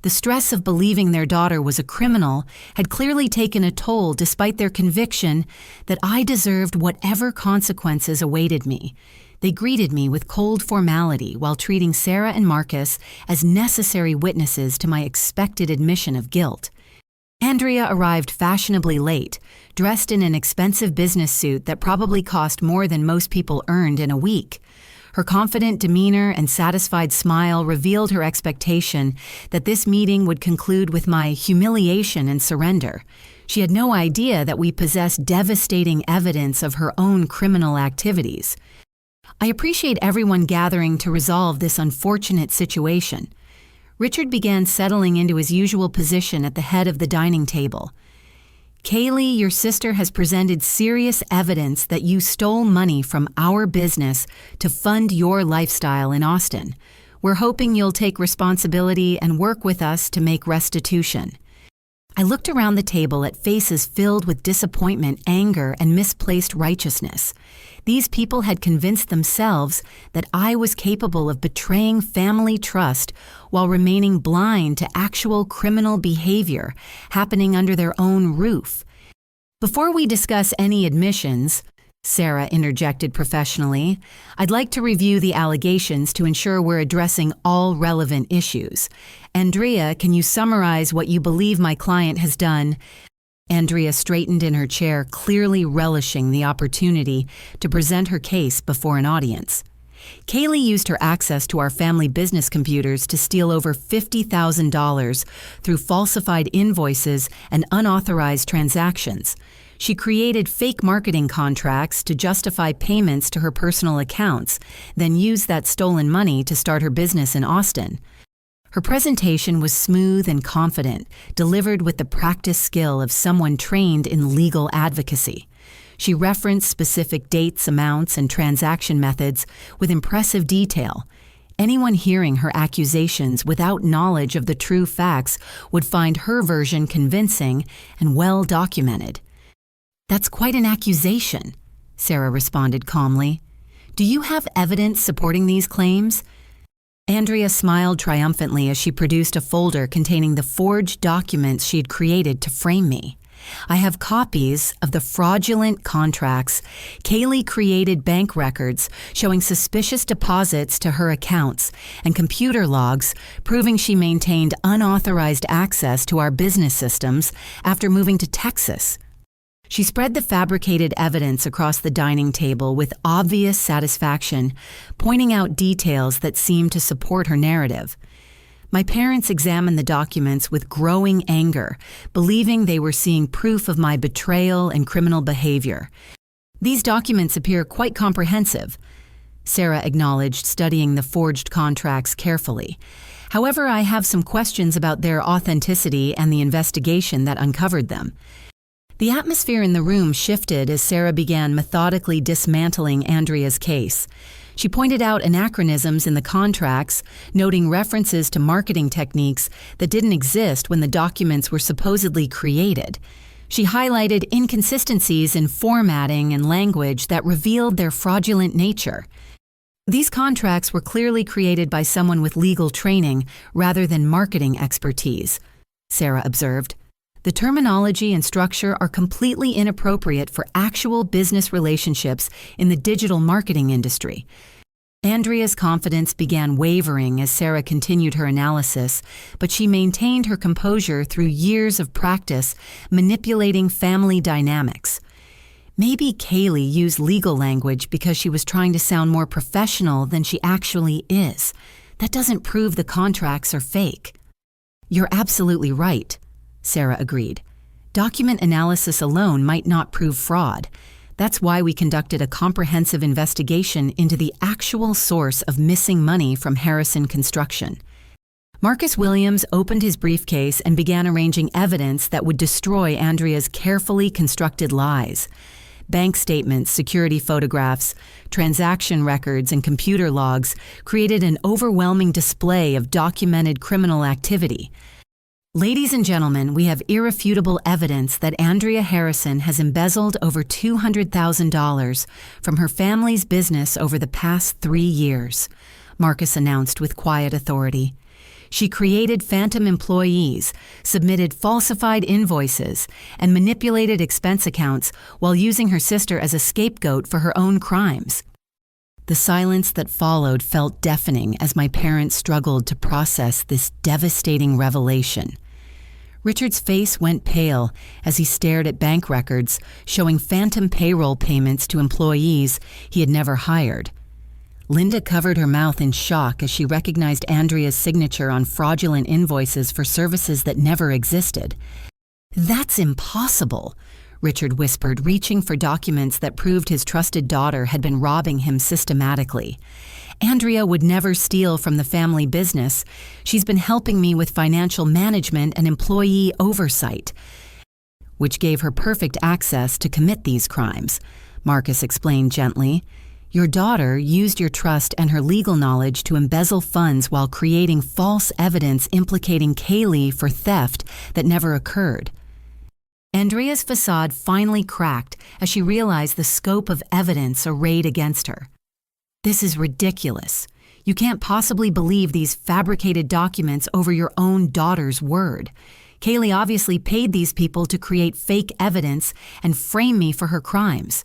The stress of believing their daughter was a criminal had clearly taken a toll despite their conviction that I deserved whatever consequences awaited me. They greeted me with cold formality while treating Sarah and Marcus as necessary witnesses to my expected admission of guilt. Andrea arrived fashionably late, dressed in an expensive business suit that probably cost more than most people earned in a week. Her confident demeanor and satisfied smile revealed her expectation that this meeting would conclude with my humiliation and surrender. She had no idea that we possessed devastating evidence of her own criminal activities. I appreciate everyone gathering to resolve this unfortunate situation. Richard began settling into his usual position at the head of the dining table. Kaylee, your sister has presented serious evidence that you stole money from our business to fund your lifestyle in Austin. We're hoping you'll take responsibility and work with us to make restitution. I looked around the table at faces filled with disappointment, anger, and misplaced righteousness. These people had convinced themselves that I was capable of betraying family trust while remaining blind to actual criminal behavior happening under their own roof. Before we discuss any admissions, Sarah interjected professionally, I'd like to review the allegations to ensure we're addressing all relevant issues. Andrea, can you summarize what you believe my client has done? Andrea straightened in her chair, clearly relishing the opportunity to present her case before an audience. Kaylee used her access to our family business computers to steal over $50,000 through falsified invoices and unauthorized transactions. She created fake marketing contracts to justify payments to her personal accounts, then used that stolen money to start her business in Austin. Her presentation was smooth and confident, delivered with the practiced skill of someone trained in legal advocacy. She referenced specific dates, amounts, and transaction methods with impressive detail. Anyone hearing her accusations without knowledge of the true facts would find her version convincing and well documented. That's quite an accusation, Sarah responded calmly. Do you have evidence supporting these claims? Andrea smiled triumphantly as she produced a folder containing the forged documents she had created to frame me. I have copies of the fraudulent contracts. Kaylee created bank records showing suspicious deposits to her accounts and computer logs proving she maintained unauthorized access to our business systems after moving to Texas. She spread the fabricated evidence across the dining table with obvious satisfaction, pointing out details that seemed to support her narrative. My parents examined the documents with growing anger, believing they were seeing proof of my betrayal and criminal behavior. These documents appear quite comprehensive, Sarah acknowledged, studying the forged contracts carefully. However, I have some questions about their authenticity and the investigation that uncovered them. The atmosphere in the room shifted as Sarah began methodically dismantling Andrea's case. She pointed out anachronisms in the contracts, noting references to marketing techniques that didn't exist when the documents were supposedly created. She highlighted inconsistencies in formatting and language that revealed their fraudulent nature. These contracts were clearly created by someone with legal training rather than marketing expertise, Sarah observed. The terminology and structure are completely inappropriate for actual business relationships in the digital marketing industry. Andrea's confidence began wavering as Sarah continued her analysis, but she maintained her composure through years of practice manipulating family dynamics. Maybe Kaylee used legal language because she was trying to sound more professional than she actually is. That doesn't prove the contracts are fake. You're absolutely right, Sarah agreed. Document analysis alone might not prove fraud. That's why we conducted a comprehensive investigation into the actual source of missing money from Harrison Construction. Marcus Williams opened his briefcase and began arranging evidence that would destroy Andrea's carefully constructed lies. Bank statements, security photographs, transaction records, and computer logs created an overwhelming display of documented criminal activity. Ladies and gentlemen, we have irrefutable evidence that Andrea Harrison has embezzled over $200,000 from her family's business over the past 3 years, Marcus announced with quiet authority. She created phantom employees, submitted falsified invoices, and manipulated expense accounts while using her sister as a scapegoat for her own crimes. The silence that followed felt deafening as my parents struggled to process this devastating revelation. Richard's face went pale as he stared at bank records showing phantom payroll payments to employees he had never hired. Linda covered her mouth in shock as she recognized Andrea's signature on fraudulent invoices for services that never existed. "That's impossible," Richard whispered, reaching for documents that proved his trusted daughter had been robbing him systematically. "Andrea would never steal from the family business. She's been helping me with financial management and employee oversight," which gave her perfect access to commit these crimes, Marcus explained gently. "Your daughter used your trust and her legal knowledge to embezzle funds while creating false evidence implicating Kaylee for theft that never occurred." Andrea's facade finally cracked as she realized the scope of evidence arrayed against her. "This is ridiculous. You can't possibly believe these fabricated documents over your own daughter's word. Kaylee obviously paid these people to create fake evidence and frame me for her crimes."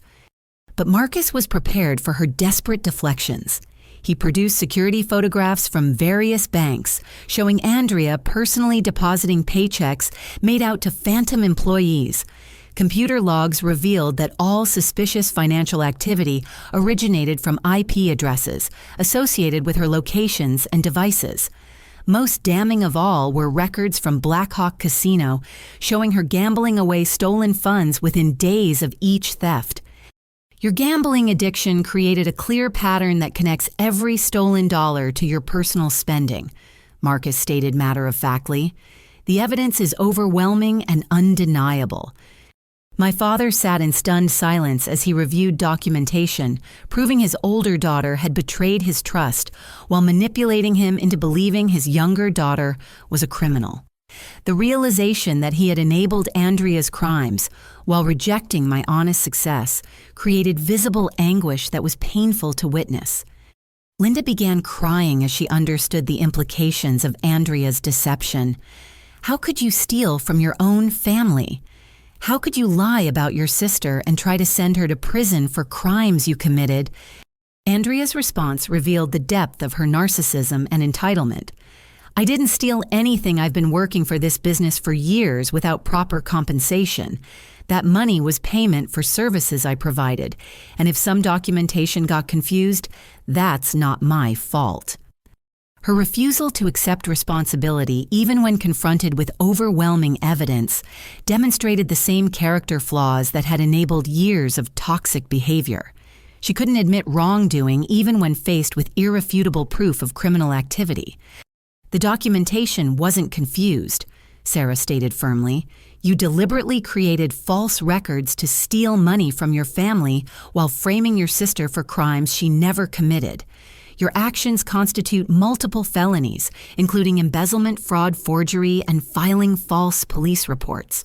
But Marcus was prepared for her desperate deflections. He produced security photographs from various banks showing Andrea personally depositing paychecks made out to phantom employees. Computer logs revealed that all suspicious financial activity originated from IP addresses associated with her locations and devices. Most damning of all were records from Black Hawk Casino showing her gambling away stolen funds within days of each theft. "Your gambling addiction created a clear pattern that connects every stolen dollar to your personal spending," Marcus stated matter-of-factly. "The evidence is overwhelming and undeniable." My father sat in stunned silence as he reviewed documentation, proving his older daughter had betrayed his trust while manipulating him into believing his younger daughter was a criminal. The realization that he had enabled Andrea's crimes while rejecting my honest success created visible anguish that was painful to witness. Linda began crying as she understood the implications of Andrea's deception. "How could you steal from your own family? How could you lie about your sister and try to send her to prison for crimes you committed?" Andrea's response revealed the depth of her narcissism and entitlement. "I didn't steal anything. I've been working for this business for years without proper compensation. That money was payment for services I provided, and if some documentation got confused, that's not my fault." Her refusal to accept responsibility, even when confronted with overwhelming evidence, demonstrated the same character flaws that had enabled years of toxic behavior. She couldn't admit wrongdoing even when faced with irrefutable proof of criminal activity. "The documentation wasn't confused," Sarah stated firmly. "You deliberately created false records to steal money from your family while framing your sister for crimes she never committed. Your actions constitute multiple felonies, including embezzlement, fraud, forgery, and filing false police reports."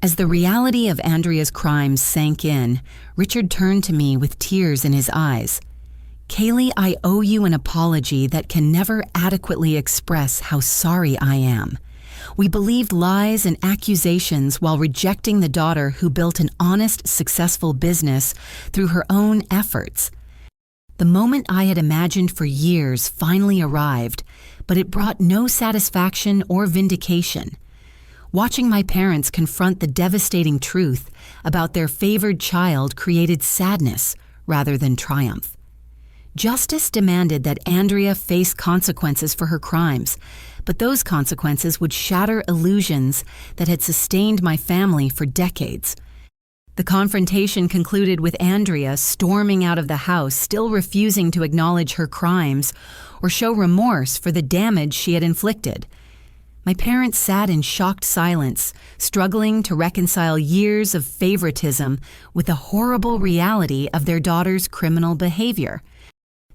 As the reality of Andrea's crimes sank in, Richard turned to me with tears in his eyes. "Kaylee, I owe you an apology that can never adequately express how sorry I am. We believed lies and accusations while rejecting the daughter who built an honest, successful business through her own efforts. The moment I had imagined for years finally arrived, but it brought no satisfaction or vindication. Watching my parents confront the devastating truth about their favored child created sadness rather than triumph. Justice demanded that Andrea face consequences for her crimes, but those consequences would shatter illusions that had sustained my family for decades. The confrontation concluded with Andrea storming out of the house, still refusing to acknowledge her crimes or show remorse for the damage she had inflicted. My parents sat in shocked silence, struggling to reconcile years of favoritism with the horrible reality of their daughter's criminal behavior.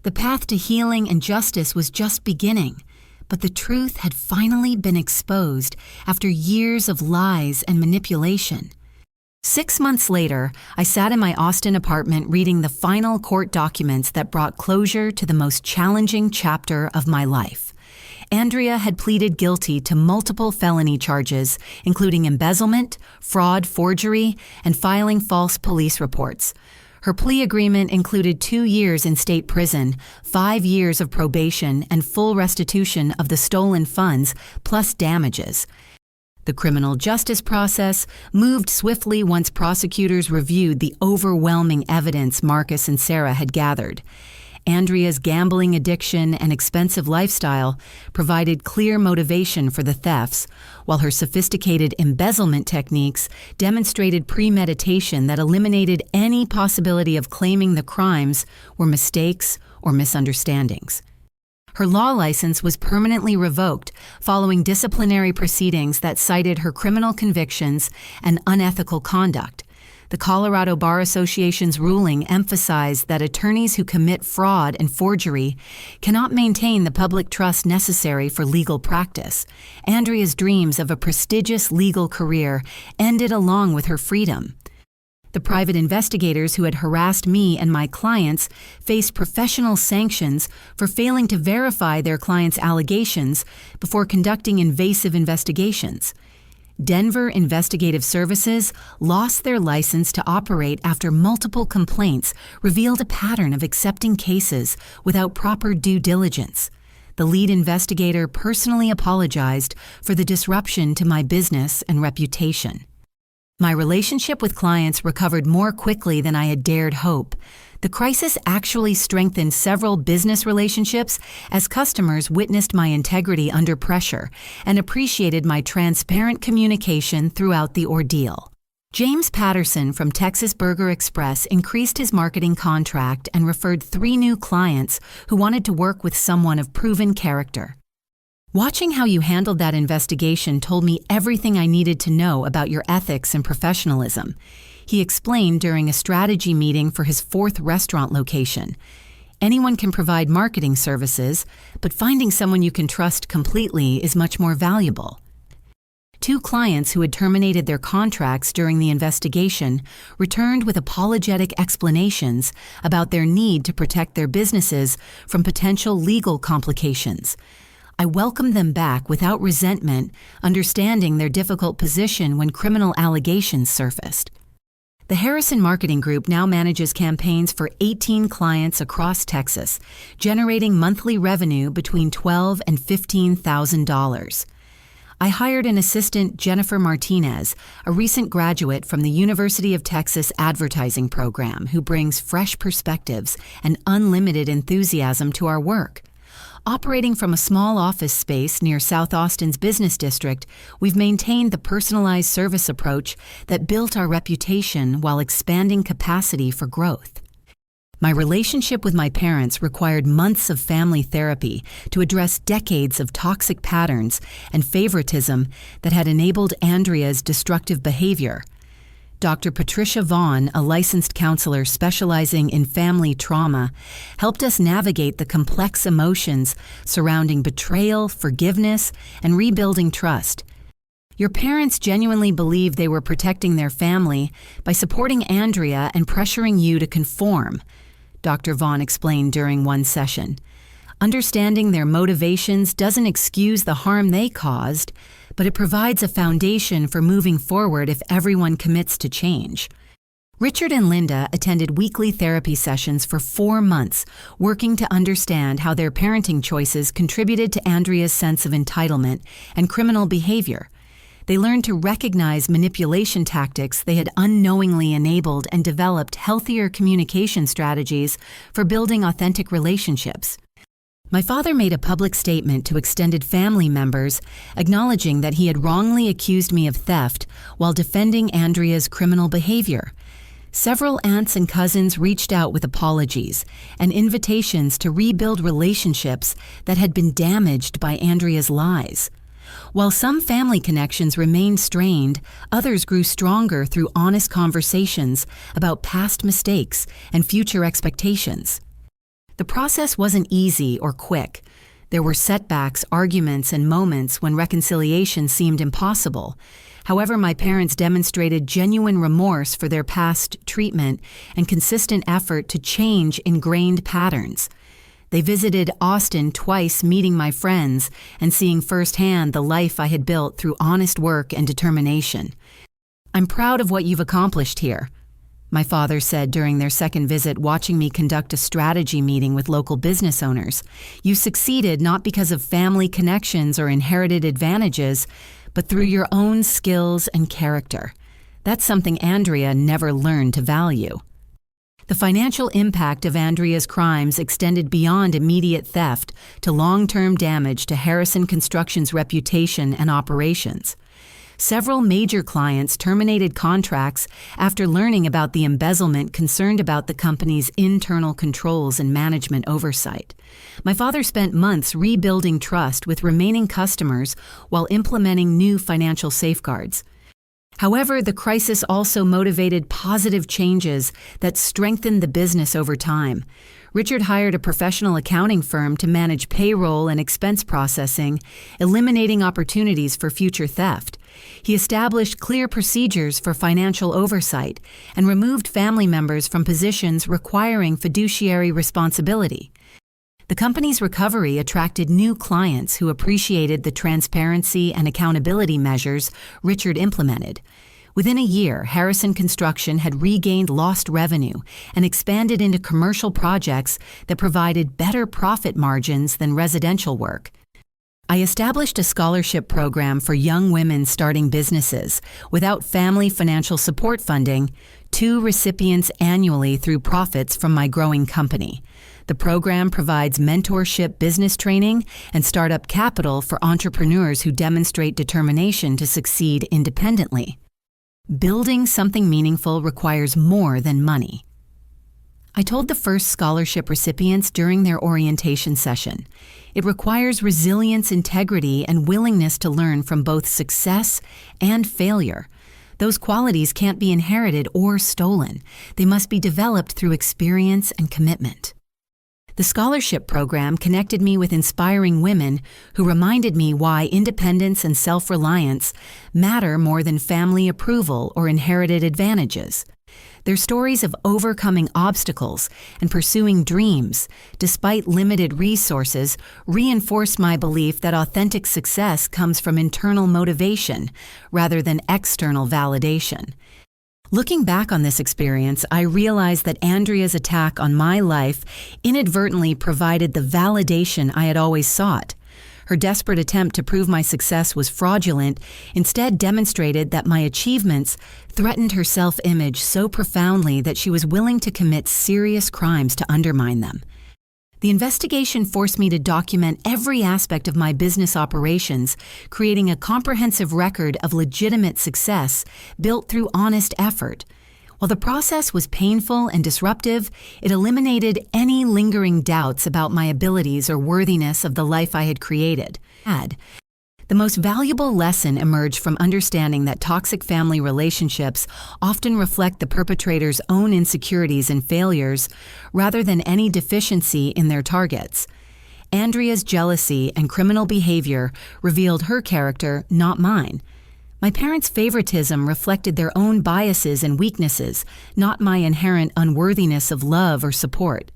The path to healing and justice was just beginning, but the truth had finally been exposed after years of lies and manipulation. 6 months later, I sat in my Austin apartment reading the final court documents that brought closure to the most challenging chapter of my life. Andrea had pleaded guilty to multiple felony charges, including embezzlement, fraud, forgery, and filing false police reports. Her plea agreement included 2 years in state prison, 5 years of probation, and full restitution of the stolen funds, plus damages. The criminal justice process moved swiftly once prosecutors reviewed the overwhelming evidence Marcus and Sarah had gathered. Andrea's gambling addiction and expensive lifestyle provided clear motivation for the thefts, while her sophisticated embezzlement techniques demonstrated premeditation that eliminated any possibility of claiming the crimes were mistakes or misunderstandings. Her law license was permanently revoked following disciplinary proceedings that cited her criminal convictions and unethical conduct. The Colorado Bar Association's ruling emphasized that attorneys who commit fraud and forgery cannot maintain the public trust necessary for legal practice. Andrea's dreams of a prestigious legal career ended along with her freedom. The private investigators who had harassed me and my clients faced professional sanctions for failing to verify their clients' allegations before conducting invasive investigations. Denver Investigative Services lost their license to operate after multiple complaints revealed a pattern of accepting cases without proper due diligence. The lead investigator personally apologized for the disruption to my business and reputation. My relationship with clients recovered more quickly than I had dared hope. The crisis actually strengthened several business relationships as customers witnessed my integrity under pressure and appreciated my transparent communication throughout the ordeal. James Patterson from Texas Burger Express increased his marketing contract and referred 3 new clients who wanted to work with someone of proven character. Watching how you handled that investigation told me everything I needed to know about your ethics and professionalism, he explained during a strategy meeting for his 4th restaurant location. Anyone can provide marketing services, but finding someone you can trust completely is much more valuable. 2 clients who had terminated their contracts during the investigation returned with apologetic explanations about their need to protect their businesses from potential legal complications. I welcomed them back without resentment, understanding their difficult position when criminal allegations surfaced. The Harrison Marketing Group now manages campaigns for 18 clients across Texas, generating monthly revenue between $12,000 and $15,000. I hired an assistant, Jennifer Martinez, a recent graduate from the University of Texas advertising program who brings fresh perspectives and unlimited enthusiasm to our work. Operating from a small office space near South Austin's business district, we've maintained the personalized service approach that built our reputation while expanding capacity for growth. My relationship with my parents required months of family therapy to address decades of toxic patterns and favoritism that had enabled Andrea's destructive behavior. Dr. Patricia Vaughn, a licensed counselor specializing in family trauma, helped us navigate the complex emotions surrounding betrayal, forgiveness, and rebuilding trust. Your parents genuinely believed they were protecting their family by supporting Andrea and pressuring you to conform, Dr. Vaughn explained during one session. Understanding their motivations doesn't excuse the harm they caused, but it provides a foundation for moving forward if everyone commits to change. Richard and Linda attended weekly therapy sessions for 4 months, working to understand how their parenting choices contributed to Andrea's sense of entitlement and criminal behavior. They learned to recognize manipulation tactics they had unknowingly enabled and developed healthier communication strategies for building authentic relationships. My father made a public statement to extended family members, acknowledging that he had wrongly accused me of theft while defending Andrea's criminal behavior. Several aunts and cousins reached out with apologies and invitations to rebuild relationships that had been damaged by Andrea's lies. While some family connections remained strained, others grew stronger through honest conversations about past mistakes and future expectations. The process wasn't easy or quick. There were setbacks, arguments, and moments when reconciliation seemed impossible. However, my parents demonstrated genuine remorse for their past treatment and consistent effort to change ingrained patterns. They visited Austin twice, meeting my friends and seeing firsthand the life I had built through honest work and determination. "I'm proud of what you've accomplished here," my father said during their second visit, watching me conduct a strategy meeting with local business owners. "You succeeded not because of family connections or inherited advantages, but through your own skills and character. That's something Andrea never learned to value." The financial impact of Andrea's crimes extended beyond immediate theft to long-term damage to Harrison Construction's reputation and operations. Several major clients terminated contracts after learning about the embezzlement, concerned about the company's internal controls and management oversight. My father spent months rebuilding trust with remaining customers while implementing new financial safeguards. However, the crisis also motivated positive changes that strengthened the business over time. Richard hired a professional accounting firm to manage payroll and expense processing, eliminating opportunities for future theft. He established clear procedures for financial oversight and removed family members from positions requiring fiduciary responsibility. The company's recovery attracted new clients who appreciated the transparency and accountability measures Richard implemented. Within a year, Harrison Construction had regained lost revenue and expanded into commercial projects that provided better profit margins than residential work. I established a scholarship program for young women starting businesses. Without family financial support funding, 2 recipients annually through profits from my growing company. The program provides mentorship, business training, and startup capital for entrepreneurs who demonstrate determination to succeed independently. Building something meaningful requires more than money. I told the first scholarship recipients during their orientation session, it requires resilience, integrity, and willingness to learn from both success and failure. Those qualities can't be inherited or stolen. They must be developed through experience and commitment. The scholarship program connected me with inspiring women who reminded me why independence and self-reliance matter more than family approval or inherited advantages. Their stories of overcoming obstacles and pursuing dreams, despite limited resources, reinforced my belief that authentic success comes from internal motivation rather than external validation. Looking back on this experience, I realized that Andrea's attack on my life inadvertently provided the validation I had always sought. Her desperate attempt to prove my success was fraudulent, instead demonstrated that my achievements threatened her self-image so profoundly that she was willing to commit serious crimes to undermine them. The investigation forced me to document every aspect of my business operations, creating a comprehensive record of legitimate success built through honest effort. While the process was painful and disruptive, it eliminated any lingering doubts about my abilities or worthiness of the life I had created. The most valuable lesson emerged from understanding that toxic family relationships often reflect the perpetrator's own insecurities and failures rather than any deficiency in their targets. Andrea's jealousy and criminal behavior revealed her character, not mine. My parents' favoritism reflected their own biases and weaknesses, not my inherent unworthiness of love or support.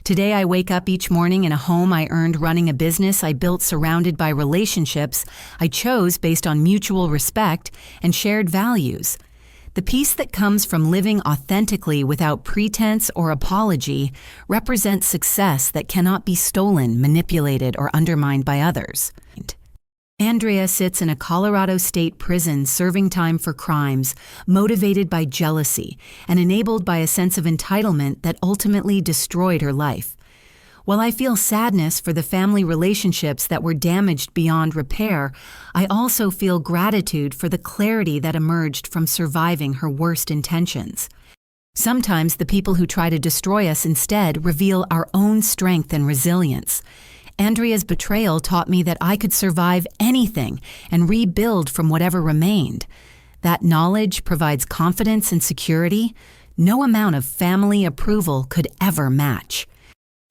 Today, I wake up each morning in a home I earned running a business I built surrounded by relationships I chose based on mutual respect and shared values. The peace that comes from living authentically without pretense or apology represents success that cannot be stolen, manipulated, or undermined by others. Andrea sits in a Colorado state prison serving time for crimes motivated by jealousy and enabled by a sense of entitlement that ultimately destroyed her life. While I feel sadness for the family relationships that were damaged beyond repair, I also feel gratitude for the clarity that emerged from surviving her worst intentions. Sometimes the people who try to destroy us instead reveal our own strength and resilience. Andrea's betrayal taught me that I could survive anything and rebuild from whatever remained. That knowledge provides confidence and security no amount of family approval could ever match.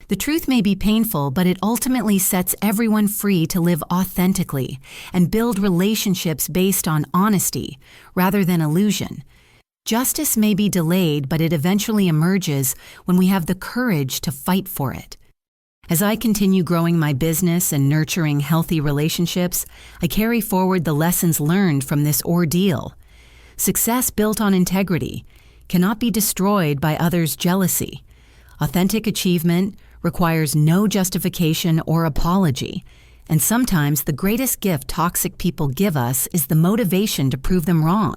The truth may be painful, but it ultimately sets everyone free to live authentically and build relationships based on honesty rather than illusion. Justice may be delayed, but it eventually emerges when we have the courage to fight for it. As I continue growing my business and nurturing healthy relationships, I carry forward the lessons learned from this ordeal. Success built on integrity cannot be destroyed by others' jealousy. Authentic achievement requires no justification or apology, and sometimes the greatest gift toxic people give us is the motivation to prove them wrong.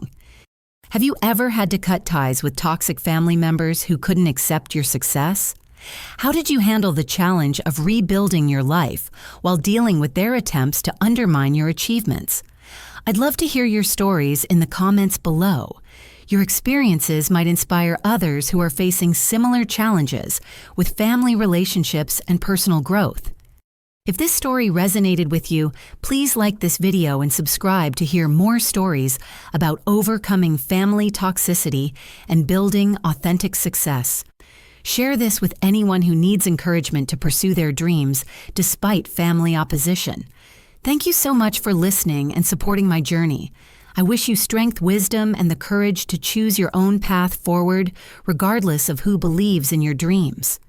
Have you ever had to cut ties with toxic family members who couldn't accept your success? How did you handle the challenge of rebuilding your life while dealing with their attempts to undermine your achievements? I'd love to hear your stories in the comments below. Your experiences might inspire others who are facing similar challenges with family relationships and personal growth. If this story resonated with you, please like this video and subscribe to hear more stories about overcoming family toxicity and building authentic success. Share this with anyone who needs encouragement to pursue their dreams despite family opposition. Thank you so much for listening and supporting my journey. I wish you strength, wisdom, and the courage to choose your own path forward, regardless of who believes in your dreams.